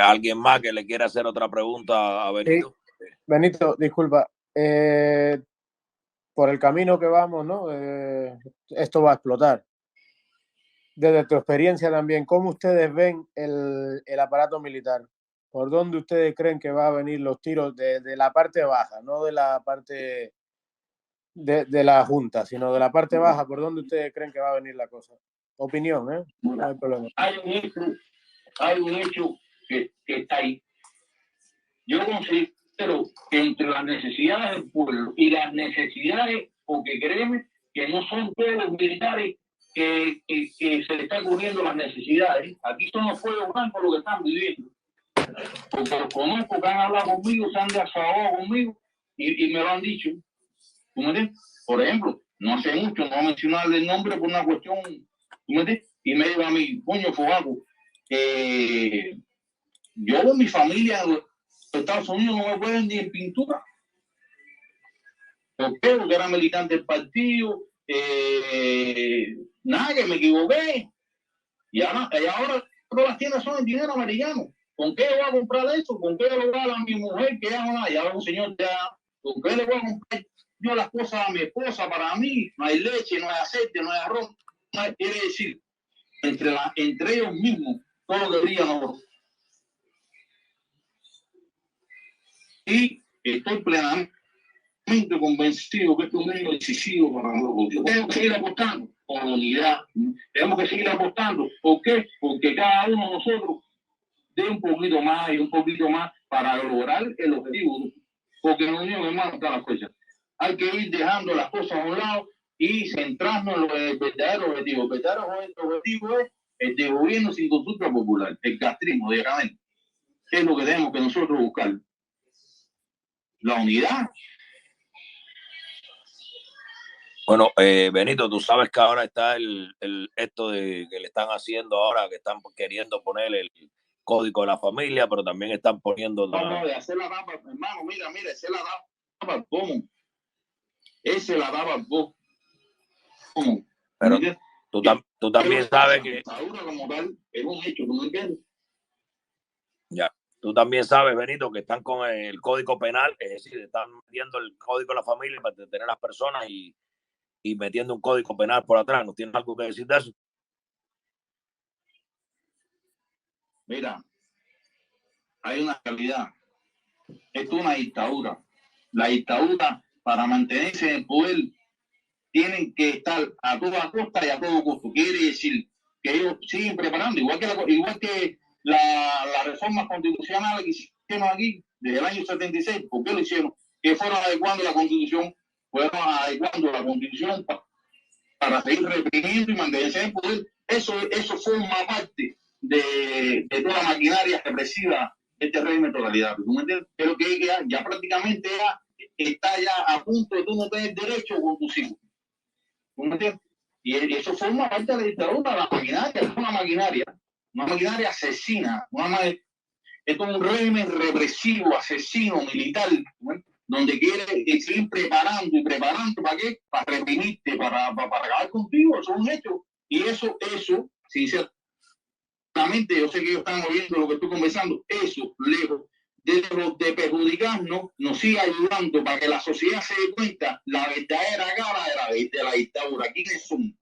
¿Alguien más que le quiera hacer otra pregunta a Benito? Sí. Benito, disculpa. Por el camino que vamos, ¿no? Esto va a explotar. Desde tu experiencia también, ¿cómo ustedes ven el aparato militar? ¿Por dónde ustedes creen que va a venir los tiros de la parte baja, no de la parte de la Junta, sino de la parte baja? ¿Por dónde ustedes creen que va a venir la cosa? Opinión, ¿eh? No hay problema. Hay un hecho que está ahí. Yo considero que entre las necesidades del pueblo y las necesidades, porque créeme que no son todos los militares que se le están cubriendo las necesidades. Aquí son los pueblos blancos los que están viviendo. Porque los conozco, que han hablado conmigo, se han desahogado conmigo y me lo han dicho. ¿Tú me entiendes? Por ejemplo, no hace mucho, no voy a mencionarle el nombre por una cuestión, ¿tú me entiendes? Y me dijo a mí, coño, Fogaco, yo, mi familia en los Estados Unidos no me pueden ni en pintura. ¿Por qué? Porque era militante del partido, nada, que me equivoqué. Y ahora todas las tiendas son en dinero americano. ¿Con qué voy a comprar eso? ¿Con qué le voy a dar a mi mujer que ya no hay? Ya un señor ya. ¿Con qué le voy a comprar yo las cosas a mi esposa para mí? No hay leche, no hay aceite, no hay arroz. No hay, quiere decir, entre ellos mismos, todo debería no. Y estoy plenamente convencido que esto es un medio decisivo para nosotros. Tenemos que seguir apostando con la unidad. Tenemos que seguir apostando. ¿Por qué? Porque cada uno de nosotros dé un poquito más y un poquito más para lograr el objetivo. Porque en la unión, hermano, está la fuerza. Hay que ir dejando las cosas a un lado y centrarnos en el verdadero objetivo. El verdadero objetivo es el de gobierno sin consulta popular, el castrismo, directamente. Es lo que tenemos que nosotros buscar. La unidad. Bueno, Benito, tú sabes que ahora está esto de que le están haciendo ahora, que están queriendo poner el código de la familia, pero también están poniendo... No, de hacer la tapa, hermano, mira, esa es la tapa, ¿cómo? Esa es la tapa, ¿cómo? Pero tú también sabes que... Como tal, es un hecho, ¿no entiendes? Ya. Tú también sabes, Benito, que están con el Código Penal, es decir, están metiendo el Código de la Familia para detener a las personas y metiendo un Código Penal por atrás. ¿No tienes algo que decir de eso? Mira, hay una realidad. Esto es una dictadura. La dictadura, para mantenerse en el poder, tienen que estar a toda costa y a todo costo. Quiere decir que ellos siguen preparando, igual que la reforma constitucional que hicieron aquí desde el año 76. ¿Por qué lo hicieron? Que fueron adecuando la constitución, para seguir reprimiendo y mantenerse en el poder. Eso forma parte de toda la maquinaria represiva de este régimen totalitario. ¿Tú me entiendes? Pero que ya prácticamente está ya a punto de tú no tener derecho con tus hijos. ¿Tú me entiendes? Y eso forma parte de la dictadura, la maquinaria, es una maquinaria asesina, es como un régimen represivo, asesino, militar, ¿no? Donde quiere seguir preparando, ¿para qué? Para reprimirte, para acabar contigo, eso es un hecho. Y eso, sinceramente, yo sé que ellos están oyendo lo que estoy conversando, eso, lejos de perjudicarnos, nos sigue ayudando para que la sociedad se dé cuenta la verdadera cara de la dictadura. ¿Quiénes son?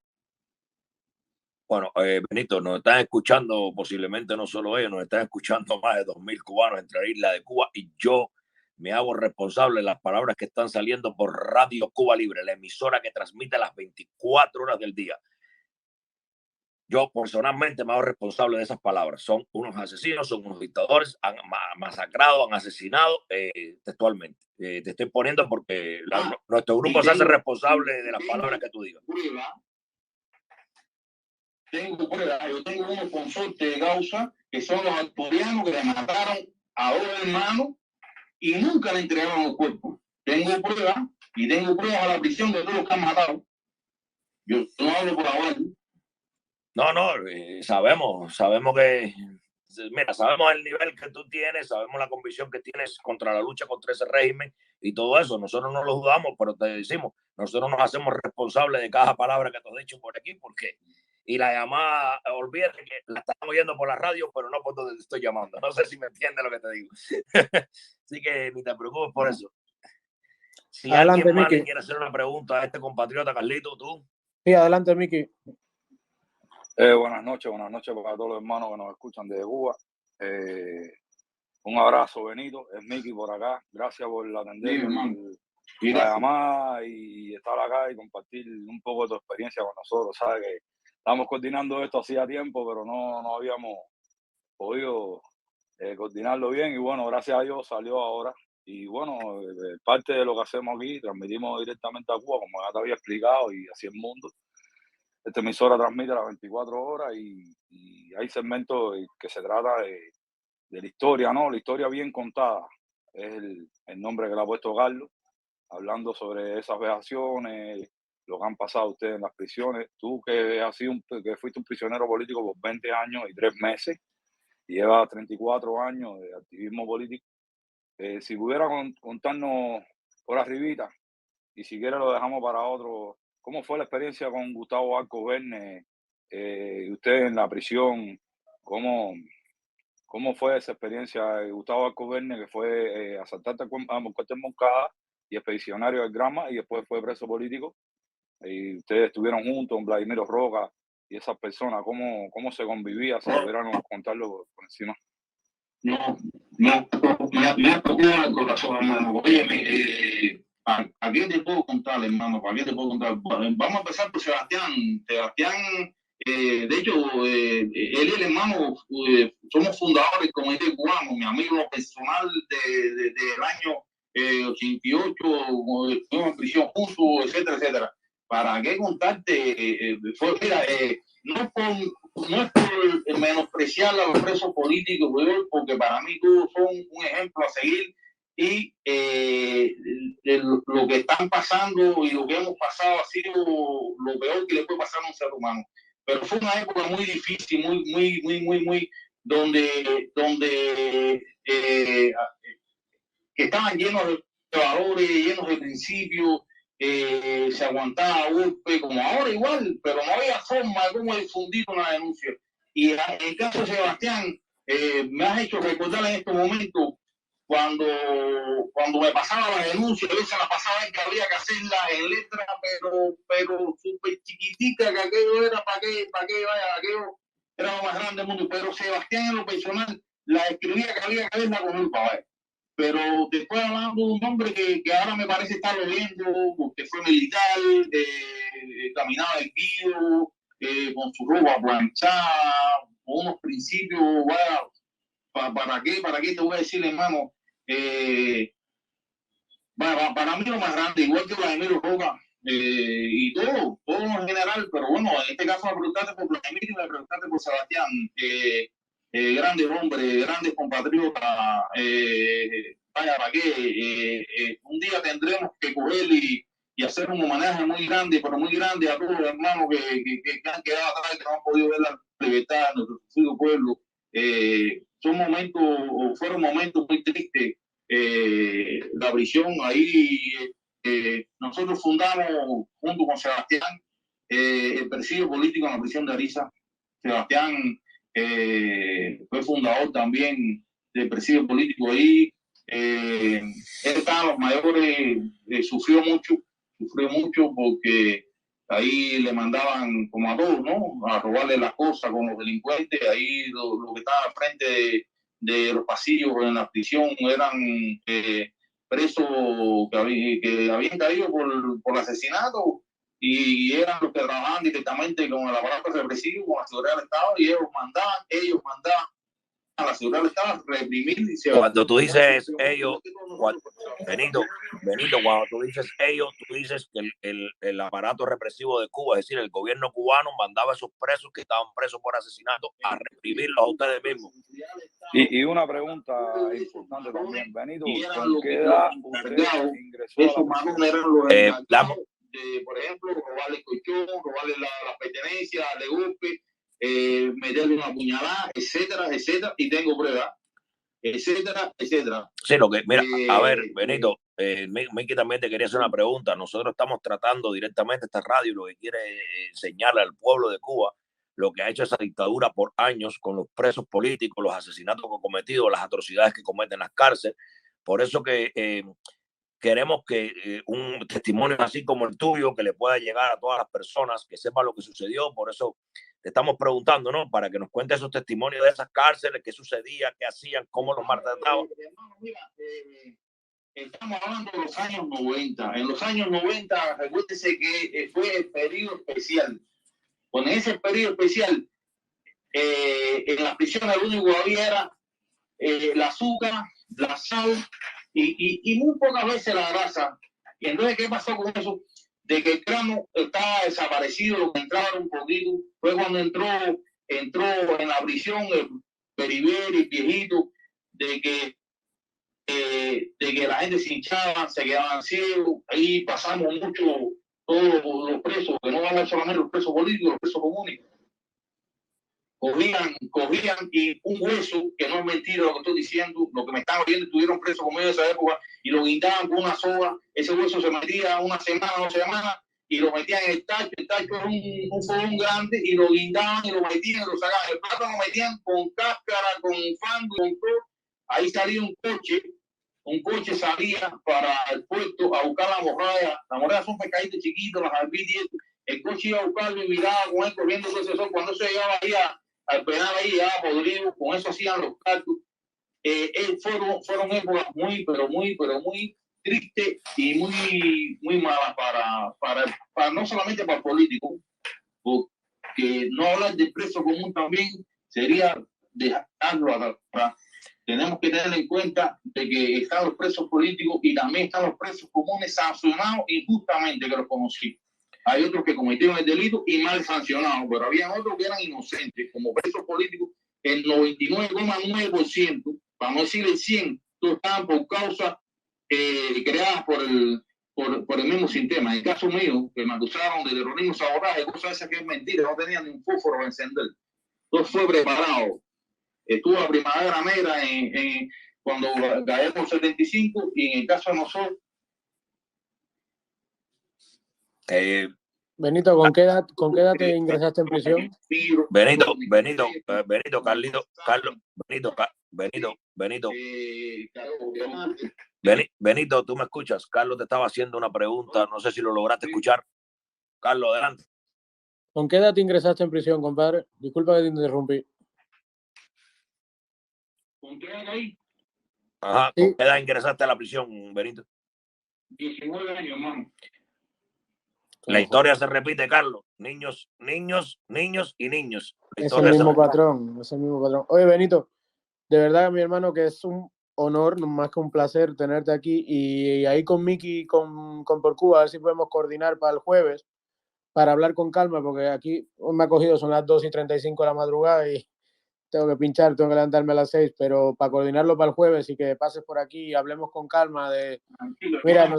Bueno, Benito, nos están escuchando posiblemente no solo ellos, nos están escuchando más de 2.000 cubanos entre la isla de Cuba, y yo me hago responsable de las palabras que están saliendo por Radio Cuba Libre, la emisora que transmite las 24 horas del día. Yo personalmente me hago responsable de esas palabras. Son unos asesinos, son unos dictadores, han masacrado, han asesinado textualmente. Te estoy poniendo porque nuestro grupo se hace responsable de las palabras que tú digas. Tengo pruebas. Yo tengo unos consortes de causa que son los asturianos que le mataron a 2 hermanos y nunca le entregaron los cuerpos. Tengo pruebas y tengo pruebas a la prisión de todos los que han matado. Yo no hablo por ahora. No, sabemos que, mira, sabemos el nivel que tú tienes, sabemos la convicción que tienes contra la lucha contra ese régimen y todo eso. Nosotros no lo dudamos, pero te decimos, nosotros nos hacemos responsables de cada palabra que te has dicho por aquí, porque y la llamada, olvídate que la están oyendo por la radio, pero no por donde te estoy llamando. No sé si me entiendes lo que te digo. Así que ni te preocupes por eso. Si adelante, alguien más Miki. le quiere hacer una pregunta a este compatriota, Carlito, tú. Sí, adelante, Miki. Buenas noches para todos los hermanos que nos escuchan desde Cuba. Un abrazo, Benito. Es Miki por acá. Gracias por atender la llamada y estar acá y compartir un poco de tu experiencia con nosotros. Sabes que estamos coordinando esto hacía tiempo, pero no habíamos podido coordinarlo bien. Y bueno, gracias a Dios salió ahora. Y bueno, parte de lo que hacemos aquí, transmitimos directamente a Cuba, como ya te había explicado, y así el mundo. Esta emisora transmite las 24 horas y hay segmentos que se trata de la historia, ¿no? La historia bien contada es el nombre que le ha puesto Carlos, hablando sobre esas vejaciones, lo que han pasado ustedes en las prisiones. Tú que fuiste un prisionero político por 20 años y 3 meses y llevas 34 años de activismo político, si pudiera contarnos por arribita, y si quiere lo dejamos para otro. ¿Cómo fue la experiencia con Gustavo Arcos Verne? Usted en la prisión, ¿cómo fue esa experiencia? Gustavo Arcos Verne, que fue asaltante a Cuartel Moncada y expedicionario del Grama, y después fue preso político. Y ustedes estuvieron juntos, Vladimiro Roca y esas personas. ¿Cómo se convivía? Si pudieran contarlo por encima. No, me ha tocado el corazón, hermano. Oye, ¿a qué te puedo contar, hermano? ¿Para qué te puedo contar? Vamos a empezar por Sebastián. Sebastián, de hecho, él y el hermano somos fundadores del Comité Cubano, mi amigo personal del año 88, estuvimos en prisión juntos, etcétera, etcétera. ¿Para qué contarte? Mira, no es por menospreciar a los presos políticos, porque para mí todos son un ejemplo a seguir. Y lo que están pasando y lo que hemos pasado ha sido lo peor que le puede pasar a un ser humano. Pero fue una época muy difícil, muy donde que estaban llenos de valores, llenos de principios, se aguantaba a golpe, como ahora igual, pero no había forma de cómo difundir una denuncia. Y en el caso de Sebastián, me has hecho recordar en este momento cuando me pasaba la denuncia, a veces la pasaba en que había que hacerla en letra, pero súper chiquitica, que aquello era para qué vaya, aquello era lo más grande del mundo. Pero Sebastián, en lo personal, la escribía que había que verla con un papel. Pero te estoy hablando de un hombre que ahora me parece estar leyendo, porque fue militar, caminaba erguido, con su ropa planchada, con unos principios, ¿para qué te voy a decir, hermano? Para mí lo más grande, igual que Vladimiro Roca, y todo en general, pero bueno, en este caso me preguntaste por Vladimiro y me preguntaste por Sebastián, grandes hombres, grandes compatriotas, ¿para qué? Un día tendremos que coger y hacer un homenaje muy grande a todos los hermanos que han quedado atrás, que no han podido ver la libertad de nuestro sufrido pueblo. Fueron momentos muy tristes. La prisión ahí, nosotros fundamos junto con Sebastián el presidio político en la prisión de Ariza. Sebastián fue fundador también del presidio político ahí. Él estaba en los mayores, sufrió mucho porque ahí le mandaban como a todos, ¿no? A robarle las cosas con los delincuentes. Ahí lo que estaba al frente de los pasillos en la prisión eran presos que habían caído por asesinato y eran los que trabajaban directamente con el aparato represivo, con la seguridad del Estado, y ellos mandaban a la seguridad del Estado a reprimir. Cuando tú dices ellos, Benito, cuando tú dices ellos, tú dices que el aparato represivo de Cuba, es decir, el gobierno cubano mandaba a esos presos que estaban presos por asesinato a reprimirlos a ustedes mismos. Y una pregunta importante también, Benito, ¿con qué edad usted ingresó a la prisión? Por ejemplo, robarle el colchón, robarle la pertenencia, darle golpe, meterle una puñalada, etcétera, y tengo pruebas, etcétera. Sí, lo que, mira, a ver, Benito, Miki también te quería hacer una pregunta. Nosotros estamos tratando directamente esta radio, lo que quiere señalar al pueblo de Cuba, lo que ha hecho esa dictadura por años con los presos políticos, los asesinatos que han cometido, las atrocidades que cometen en las cárceles. Por eso que queremos que un testimonio así como el tuyo, que le pueda llegar a todas las personas, que sepan lo que sucedió. Por eso te estamos preguntando, ¿no? Para que nos cuentes esos testimonios de esas cárceles, qué sucedía, qué hacían, cómo los maltrataban. Estamos hablando de los años 90. En los años 90, recuérdese que fue el periodo especial. Con ese periodo especial, en las prisiones lo único que había era el azúcar, la sal y muy pocas veces la grasa. Y entonces, ¿qué pasó con eso? De que el grano estaba desaparecido, lo que entraba un poquito. Fue cuando entró en la prisión el Periberi, el viejito, de que la gente se hinchaba, se quedaban ciegos. Ahí pasamos mucho todos los presos, que no van solamente los presos políticos, los presos comunes. Cogían y un hueso, que no es mentira lo que estoy diciendo, lo que me están oyendo, estuvieron presos conmigo en esa época, y lo guindaban con una soga. Ese hueso se metía una semana, 2 semanas, y lo metían en el tacho. El tacho era un fogón grande, y lo guindaban y lo metían y lo sacaban. El plátano lo metían con cáscara, con fango, con todo. Ahí salía un coche salía para el puerto a buscar la morralla. Las morrallas son pescaditos chiquitos, las albitis. El coche iba a buscarlo y miraba con él corriendo todo ese sol. Cuando se llegaba ahí al penal, ahí ya podrido, con eso hacían los cálculos. Fueron épocas muy tristes y muy malas para no solamente para el político, porque no hablar de preso común también sería dejarlo atrás. Tenemos que tener en cuenta de que están los presos políticos y también están los presos comunes sancionados injustamente, que los conocí. Hay otros que cometieron el delito y mal sancionados, pero había otros que eran inocentes. Como presos políticos, el 99,9%, para no decir el 100%, estaban por causas creadas por el mismo sistema. En el caso mío, que me acusaron de terrorismo, sabotaje, cosas esas que es mentira, no tenían ni un fósforo para encender. Entonces fue preparado. Estuvo la primavera negra cuando caemos por 75, y en el caso de nosotros. Benito, ¿con qué edad te ingresaste en prisión? Benito, Benito, tú me escuchas. Carlos te estaba haciendo una pregunta, no sé si lo lograste escuchar. Carlos, adelante. ¿Con qué edad te ingresaste en prisión, compadre? Disculpa que te interrumpí. ¿Con qué edad ahí? Ajá, ¿con qué edad ingresaste a la prisión, Benito? 19 años, hermano. La historia se repite, Carlos. Niños y niños. Es el mismo patrón. Oye, Benito, de verdad, mi hermano, que es un honor, más que un placer tenerte aquí. Y ahí con Miki, con Por Cuba, a ver si podemos coordinar para el jueves, para hablar con calma, porque aquí me ha cogido, son las 2:35 de la madrugada y tengo que pinchar, tengo que levantarme a las 6, pero para coordinarlo para el jueves y que pases por aquí y hablemos con calma de... Mira,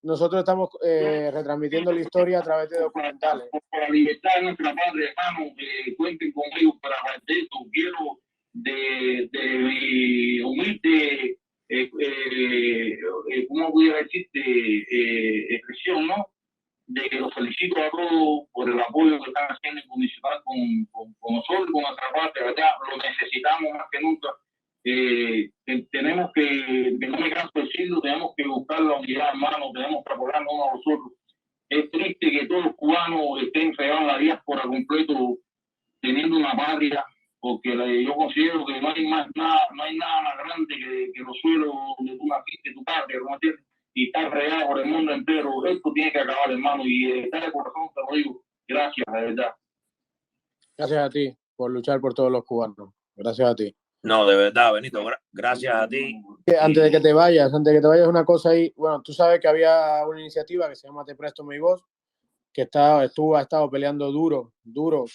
nosotros estamos retransmitiendo la historia a través de documentales. Por la libertad de nuestra patria, hermano, cuenten conmigo para esto. Quiero de mi humilde, ¿cómo pudiera decirte? Expresión, ¿no? De que los felicito a todos por el apoyo que están haciendo incondicional con nosotros, con nuestra patria, ¿verdad? Lo necesitamos más que nunca. Tenemos que no me canso de decirlo, tenemos que buscar la unidad, hermano, tenemos que apoyarnos unos a los otros. Es triste que todos los cubanos estén pegados en la diáspora completo, teniendo una patria, porque yo considero que no hay nada más grande que los suelos donde tú naciste, tu patria, ¿no entiendes? Y estar regado por el mundo entero. Esto tiene que acabar, hermano, y está de corazón, te lo digo. Gracias, de verdad. Gracias a ti por luchar por todos los cubanos. Gracias a ti. No, de verdad, Benito, gracias a ti. Antes de que te vayas, una cosa ahí. Bueno, tú sabes que había una iniciativa que se llama Te Presto Mi Voz, que ha estado peleando duro,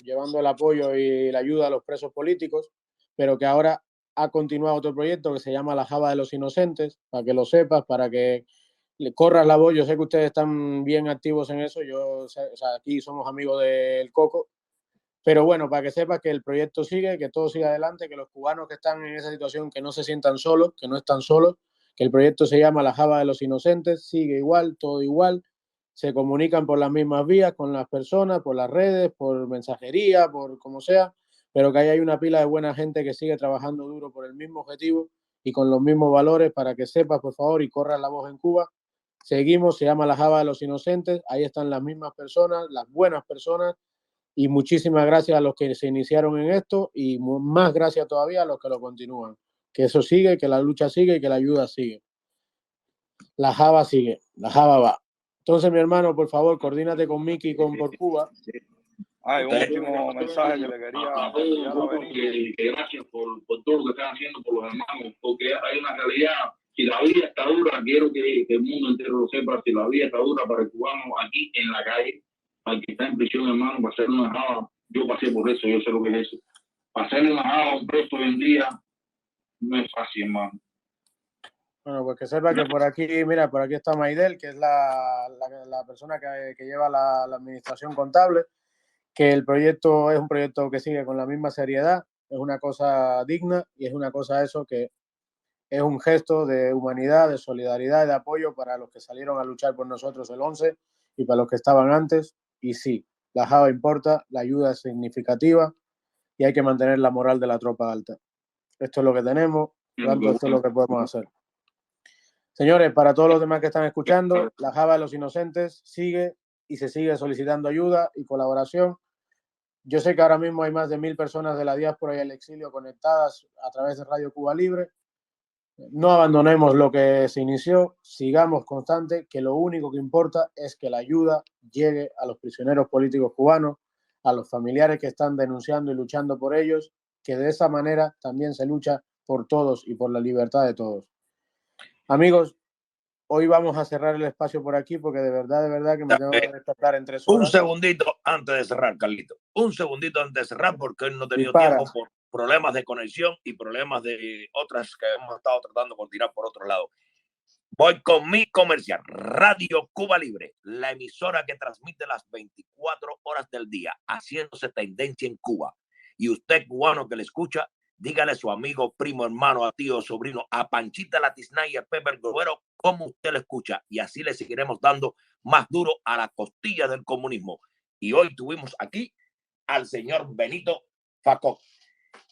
llevando el apoyo y la ayuda a los presos políticos, pero que ahora ha continuado otro proyecto que se llama La Java de los Inocentes, para que lo sepas, para que le corras la voz. Yo sé que ustedes están bien activos en eso, aquí somos amigos del Coco, pero bueno, para que sepas que el proyecto sigue, que todo sigue adelante, que los cubanos que están en esa situación, que no se sientan solos, que no están solos, que el proyecto se llama La Java de los Inocentes, sigue igual, todo igual, se comunican por las mismas vías con las personas, por las redes, por mensajería, por como sea, pero que ahí hay una pila de buena gente que sigue trabajando duro por el mismo objetivo y con los mismos valores, para que sepas, por favor, y corras la voz en Cuba. Seguimos, se llama La Java de los Inocentes, ahí están las mismas personas, las buenas personas, y muchísimas gracias a los que se iniciaron en esto y más gracias todavía a los que lo continúan. Que eso sigue, que la lucha sigue y que la ayuda sigue. La Java sigue, la Java va. Entonces, mi hermano, por favor, coordínate con Miki y con Por Cuba. Hay un último mensaje que le quería a todos, gracias por todo lo que están haciendo por los hermanos, porque hay una realidad. Si la vida está dura, quiero que el mundo entero lo sepa. Si la vida está dura para el cubano aquí en la calle, al que está en prisión, hermano, para hacer una java, yo pasé por eso, yo sé lo que es eso. Para hacerle una java a un preso hoy en día no es fácil, hermano. Bueno, pues que sepa que por aquí, mira, por aquí está Maidel, que es la persona que lleva la administración contable, que el proyecto es un proyecto que sigue con la misma seriedad, es una cosa digna y es una cosa eso que es un gesto de humanidad, de solidaridad, de apoyo para los que salieron a luchar por nosotros el 11 y para los que estaban antes. Y sí, la Java importa, la ayuda es significativa y hay que mantener la moral de la tropa alta. Esto es lo que tenemos, esto es lo que podemos hacer. Señores, para todos los demás que están escuchando, la Java de los Inocentes sigue y se sigue solicitando ayuda y colaboración. Yo sé que ahora mismo hay más de 1000 personas de la diáspora y el exilio conectadas a través de Radio Cuba Libre. No abandonemos lo que se inició, sigamos constante, que lo único que importa es que la ayuda llegue a los prisioneros políticos cubanos, a los familiares que están denunciando y luchando por ellos, que de esa manera también se lucha por todos y por la libertad de todos. Amigos, hoy vamos a cerrar el espacio por aquí porque de verdad que me tengo que despertar en 3 horas. Un segundito antes de cerrar, Carlito. Un segundito antes de cerrar porque hoy no he tenido tiempo por problemas de conexión y problemas de otras que hemos estado tratando de coordinar por otro lado. Voy con mi comercial. Radio Cuba Libre, la emisora que transmite las 24 horas del día, haciéndose tendencia en Cuba. Y usted, cubano que le escucha, dígale a su amigo, primo, hermano, a tío, sobrino, a Panchita la Tiznay y a Pepe el Globero, cómo usted lo escucha. Y así le seguiremos dando más duro a la costilla del comunismo. Y hoy tuvimos aquí al señor Benito Facó,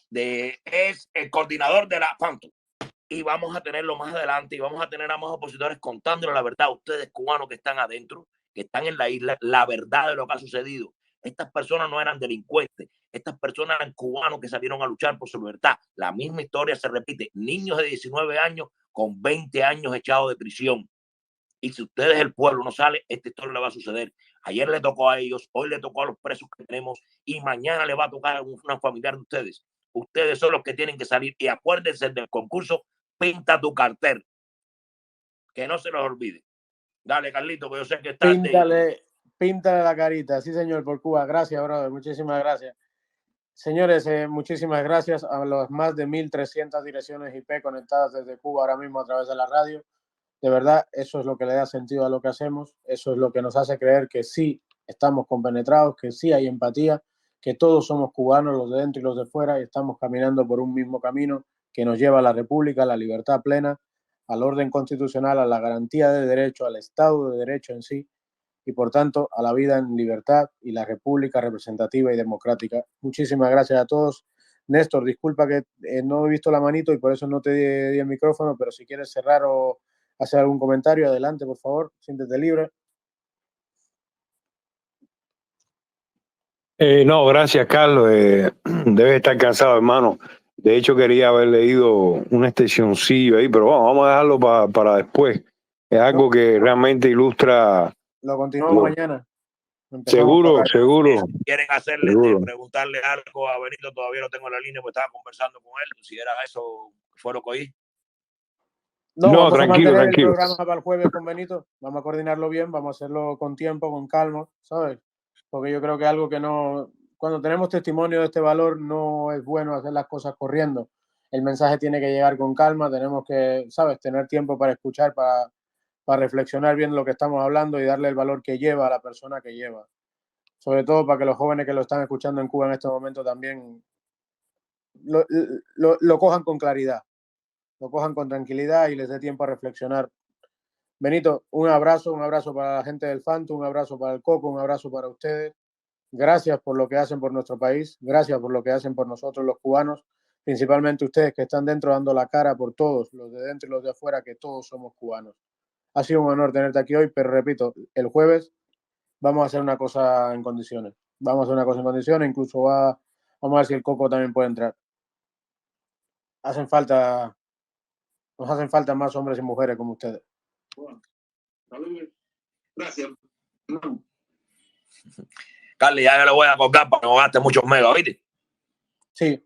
es el coordinador de la Phantom. Y vamos a tenerlo más adelante y vamos a tener a más opositores contándole la verdad a ustedes, cubanos que están adentro, que están en la isla, la verdad de lo que ha sucedido. Estas personas no eran delincuentes, estas personas eran cubanos que salieron a luchar por su libertad. La misma historia se repite, niños de 19 años con 20 años echados de prisión. Y si ustedes, el pueblo, no sale, esta historia le va a suceder. Ayer le tocó a ellos, hoy le tocó a los presos que tenemos y mañana le va a tocar a una familiar de ustedes. Ustedes son los que tienen que salir y acuérdense del concurso Pinta tu cartel. Que no se los olvide. Dale, Carlito, que yo sé que está. Píntale la carita. Sí, señor, por Cuba. Gracias, brother. Muchísimas gracias. Señores, muchísimas gracias a las más de 1300 direcciones IP conectadas desde Cuba ahora mismo a través de la radio. De verdad, eso es lo que le da sentido a lo que hacemos. Eso es lo que nos hace creer que sí estamos compenetrados, que sí hay empatía, que todos somos cubanos, los de dentro y los de fuera, y estamos caminando por un mismo camino que nos lleva a la república, a la libertad plena, al orden constitucional, a la garantía de derecho, al Estado de Derecho en sí, y por tanto a la vida en libertad y la república representativa y democrática. Muchísimas gracias a todos. Néstor, disculpa que no he visto la manito y por eso no te di el micrófono, pero si quieres cerrar o hacer algún comentario, adelante, por favor, siéntete libre. No, gracias, Carlos. Debe estar cansado, hermano. De hecho, quería haber leído una extensioncilla ahí, pero vamos a dejarlo para después. Es algo que realmente ilustra. Lo continuamos mañana. Seguro. Si quieren preguntarle algo a Benito, todavía lo tengo en la línea, porque estaba conversando con él. Si era eso, fue lo que oí. No, vamos a mantener el programa para el jueves con Benito. Vamos a coordinarlo bien, vamos a hacerlo con tiempo, con calma, ¿sabes? Porque yo creo que algo que no... Cuando tenemos testimonio de este valor, no es bueno hacer las cosas corriendo. El mensaje tiene que llegar con calma, tenemos que, ¿sabes?, tener tiempo para escuchar, para reflexionar bien lo que estamos hablando y darle el valor que lleva a la persona que lleva. Sobre todo para que los jóvenes que lo están escuchando en Cuba en este momento también lo cojan con claridad, lo cojan con tranquilidad y les dé tiempo a reflexionar. Benito, un abrazo para la gente del Phantom, un abrazo para el Coco, un abrazo para ustedes. Gracias por lo que hacen por nuestro país, gracias por lo que hacen por nosotros los cubanos, principalmente ustedes que están dentro dando la cara por todos, los de dentro y los de afuera, que todos somos cubanos. Ha sido un honor tenerte aquí hoy, pero repito, el jueves vamos a hacer una cosa en condiciones. Incluso vamos a ver si el Coco también puede entrar. Nos hacen falta más hombres y mujeres como ustedes. Bueno, gracias. Carly, ya le voy a colgar para que no gaste muchos megas, ¿viste? Sí.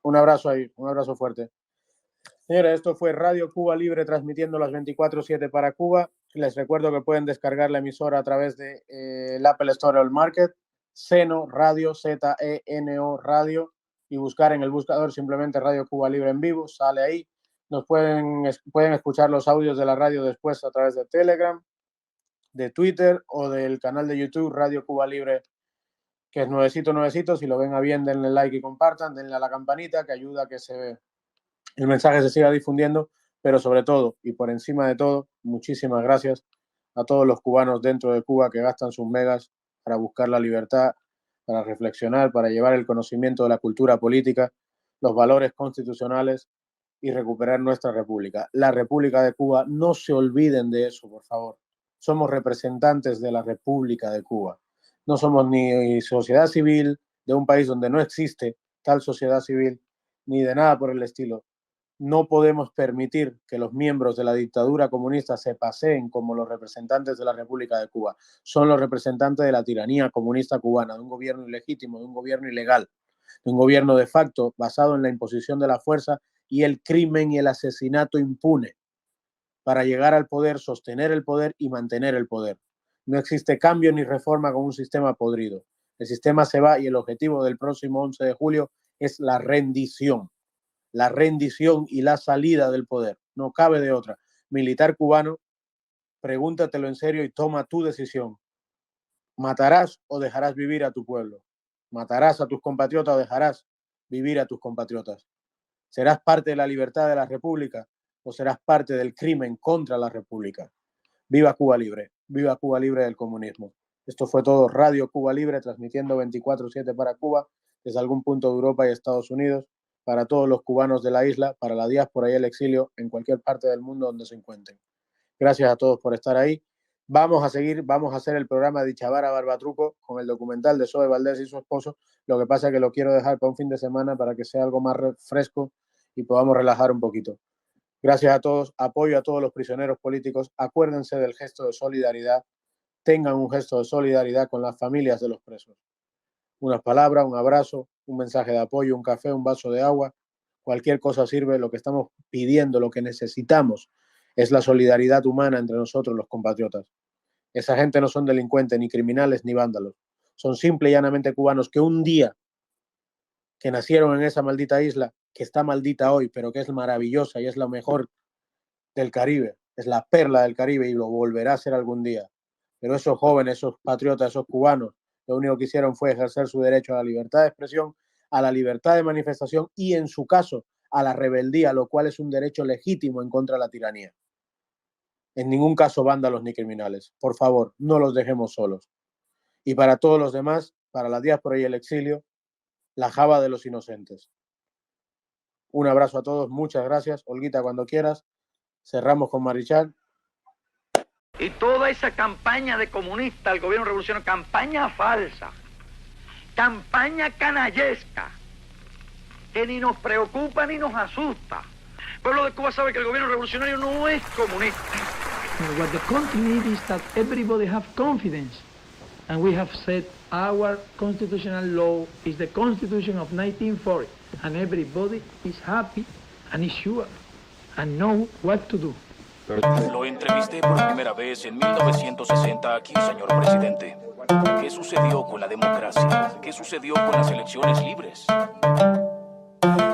Un abrazo ahí, un abrazo fuerte. Señores, esto fue Radio Cuba Libre transmitiendo las 24/7 para Cuba. Les recuerdo que pueden descargar la emisora a través de el Apple Store o el Market, Zeno Radio, ZENO Radio, y buscar en el buscador simplemente Radio Cuba Libre en vivo, sale ahí. Nos pueden escuchar los audios de la radio después a través de Telegram, de Twitter o del canal de YouTube Radio Cuba Libre, que es nuevecito. Si lo ven a bien, denle like y compartan, denle a la campanita que ayuda a que el mensaje se siga difundiendo, pero sobre todo y por encima de todo, muchísimas gracias a todos los cubanos dentro de Cuba que gastan sus megas para buscar la libertad, para reflexionar, para llevar el conocimiento de la cultura política, los valores constitucionales y recuperar nuestra república. La República de Cuba, no se olviden de eso, por favor. Somos representantes de la República de Cuba. No somos ni sociedad civil de un país donde no existe tal sociedad civil, ni de nada por el estilo. No podemos permitir que los miembros de la dictadura comunista se paseen como los representantes de la República de Cuba. Son los representantes de la tiranía comunista cubana, de un gobierno ilegítimo, de un gobierno ilegal, de un gobierno de facto basado en la imposición de la fuerza y el crimen y el asesinato impune para llegar al poder, sostener el poder y mantener el poder. No existe cambio ni reforma con un sistema podrido. El sistema se va y el objetivo del próximo 11 de julio es la rendición y la salida del poder. No cabe de otra. Militar cubano, pregúntatelo en serio y toma tu decisión. ¿Matarás o dejarás vivir a tu pueblo? ¿Matarás a tus compatriotas o dejarás vivir a tus compatriotas? ¿Serás parte de la libertad de la República o serás parte del crimen contra la República? ¡Viva Cuba Libre! ¡Viva Cuba Libre del comunismo! Esto fue todo Radio Cuba Libre, transmitiendo 24/7 para Cuba, desde algún punto de Europa y Estados Unidos, para todos los cubanos de la isla, para la diáspora y el exilio, en cualquier parte del mundo donde se encuentren. Gracias a todos por estar ahí. Vamos a hacer el programa de Ichabara Barbatruco con el documental de Zoe Valdés y su esposo. Lo que pasa es que lo quiero dejar para un fin de semana para que sea algo más fresco y podamos relajar un poquito. Gracias a todos, apoyo a todos los prisioneros políticos. Acuérdense del gesto de solidaridad. Tengan un gesto de solidaridad con las familias de los presos. Unas palabras, un abrazo, un mensaje de apoyo, un café, un vaso de agua. Cualquier cosa sirve. Lo que estamos pidiendo, lo que necesitamos es la solidaridad humana entre nosotros, los compatriotas. Esa gente no son delincuentes, ni criminales, ni vándalos. Son simple y llanamente cubanos que un día que nacieron en esa maldita isla, que está maldita hoy, pero que es maravillosa y es la mejor del Caribe, es la perla del Caribe y lo volverá a ser algún día. Pero esos jóvenes, esos patriotas, esos cubanos, lo único que hicieron fue ejercer su derecho a la libertad de expresión, a la libertad de manifestación y, en su caso, a la rebeldía, lo cual es un derecho legítimo en contra de la tiranía. En ningún caso vándalos ni criminales. Por favor, no los dejemos solos. Y para todos los demás, para la diáspora y el exilio, la java de los inocentes. Un abrazo a todos, muchas gracias. Olguita, cuando quieras. Cerramos con Marichal. Y toda esa campaña de comunista, el gobierno revolucionario, campaña falsa, campaña canallesca que ni nos preocupa ni nos asusta. El pueblo de Cuba sabe que el gobierno revolucionario no es comunista. What the country needs is that everybody have confidence. And we have said our constitutional law is the Constitution of 1940. And everybody is happy and is sure and know what to do. Lo entrevisté por primera vez en 1960 aquí, señor presidente. ¿Qué sucedió con la democracia? ¿Qué sucedió con las elecciones libres?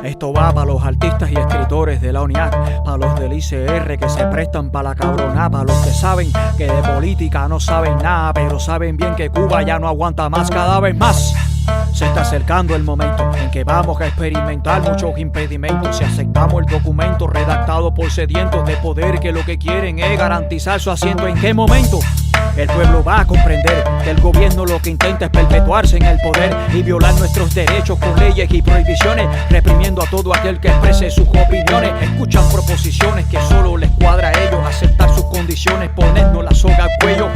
Esto va para los artistas y escritores de la UNIAC, para los del ICR que se prestan para la cabrona, para los que saben que de política no saben nada, pero saben bien que Cuba ya no aguanta más, cada vez más. Se está acercando el momento en que vamos a experimentar muchos impedimentos si aceptamos el documento redactado por sedientos de poder que lo que quieren es garantizar su asiento. ¿En qué momento? El pueblo va a comprender que el gobierno lo que intenta es perpetuarse en el poder y violar nuestros derechos con leyes y prohibiciones, reprimiendo a todo aquel que exprese sus opiniones. Escuchan proposiciones que solo les cuadra a ellos, aceptar sus condiciones, ponernos la soga al cuello.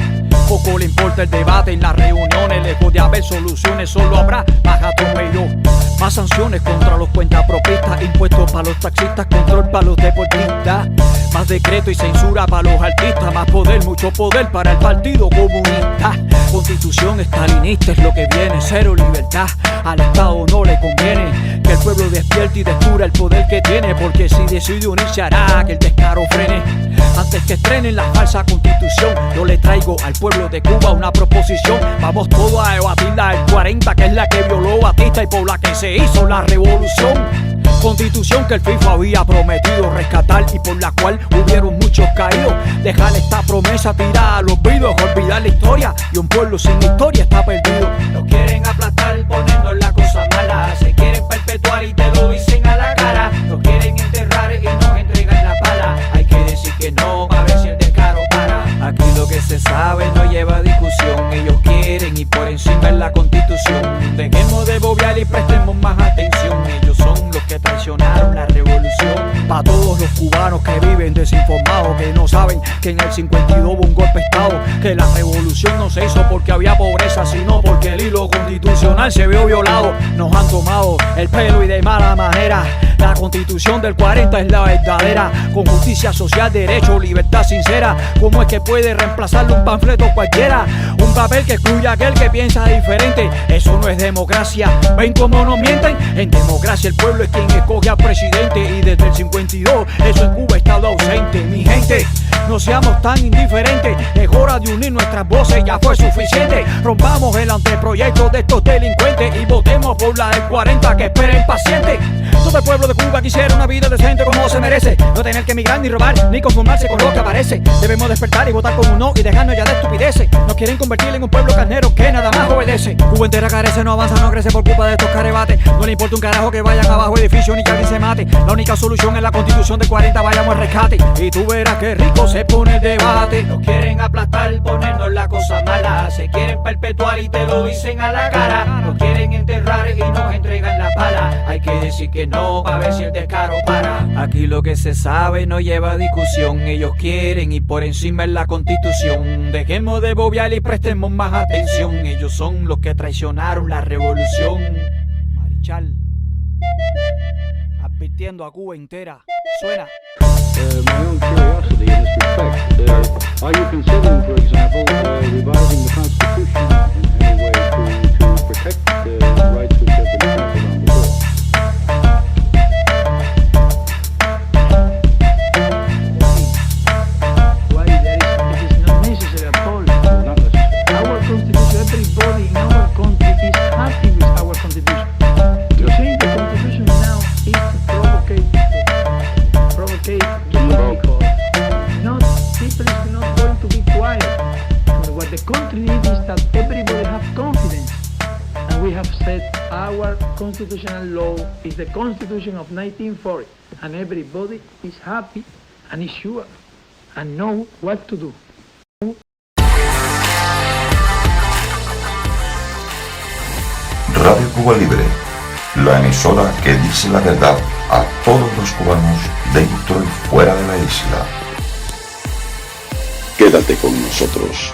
Poco le importa el debate en las reuniones, lejos de haber soluciones, solo habrá más atropello. Más sanciones contra los cuentapropistas, impuestos para los taxistas, control para los deportistas. Más decreto y censura para los artistas, más poder, mucho poder para el Partido Comunista. Constitución estalinista es lo que viene, cero libertad. Al Estado no le conviene que el pueblo despierte y descubra el poder que tiene, porque si decide unirse hará que el descaro frene. Antes que estrenen la falsa constitución, yo le traigo al pueblo de Cuba una proposición. Vamos todos a debatirla el 40, que es la que violó Batista y por la que se hizo la revolución. Constitución que el FIFA había prometido rescatar y por la cual hubieron muchos caídos. Dejar esta promesa tirada a los vidrios, olvidar la historia, y un pueblo sin historia está perdido. Nos quieren aplastar poniendo la cosa mala, se quieren perpetuar y te lo dicen a la cara. Nos quieren enterrar y nos entregan la pala. Hay que decir que no, va a ver si el descaro para. Aquí lo que se sabe no lleva discusión. Ellos quieren y por encima es la Constitución. Dejemos de bobear y prestemos más atención. Ellos son los que traicionaron la revolución. Para todos los cubanos que viven desinformados, que no saben que en el 52 hubo un golpe de Estado, que la revolución no se hizo porque había pobreza, sino porque el hilo constitucional se vio violado. Nos han tomado el pelo y de mala manera. La Constitución del 40 es la verdadera, con justicia social, derecho, libertad sincera. ¿Cómo es que puede reemplazarle un panfleto cualquiera? Un papel que excluye a aquel que piensa diferente. Eso no es democracia, ¿ven cómo nos mienten? En democracia el pueblo es quien escoge al presidente, y desde el 52 eso en Cuba ha estado ausente. Mi gente, no seamos tan indiferentes, es hora de unir nuestras voces, ya fue suficiente. Rompamos el anteproyecto de estos delincuentes y votemos por la del 40 que esperen paciente. Todo el pueblo de Cuba quisiera una vida decente como se merece, no tener que emigrar ni robar ni conformarse con lo que aparece. Debemos despertar y votar como un no y dejarnos ya de estupideces. Nos quieren convertir en un pueblo carnero que nada más obedece. Cuba entera carece, no avanza, no crece por culpa de estos carebates. No le importa un carajo que vayan abajo edificios ni que alguien se mate. La única solución es la Constitución del 40, vayamos al rescate y tú verás que rico se pone el debate. Nos quieren aplastar poniendo la cosa mala, se quieren perpetuar y te lo dicen a la cara. Nos quieren enterrar y nos entregan la pala. Hay que decir que no, va a ver si el descaro para. Aquí lo que se sabe no lleva discusión. Ellos quieren y por encima es la Constitución. Dejemos de bobear y prestemos más atención. Ellos son los que traicionaron la revolución. Marichal, advirtiendo a Cuba entera. Suena. My own curiosity in this respect. Are you considering, for example, revising the Constitution in any way to protect the rights which have been trampled on before? Why it is not necessary at all. Not necessary. Our Constitution, everybody in our country is happy with our Constitution. To change the Constitution now is to provocate difficult. Not, people is not going to be quiet. What the country needs is that everybody have confidence. And we have said our constitutional law is the Constitution of 1940. And everybody is happy and is sure and know what to do. Radio Cuba Libre, la emisora que dice la verdad a todos los cubanos dentro y fuera de la isla. Quédate con nosotros.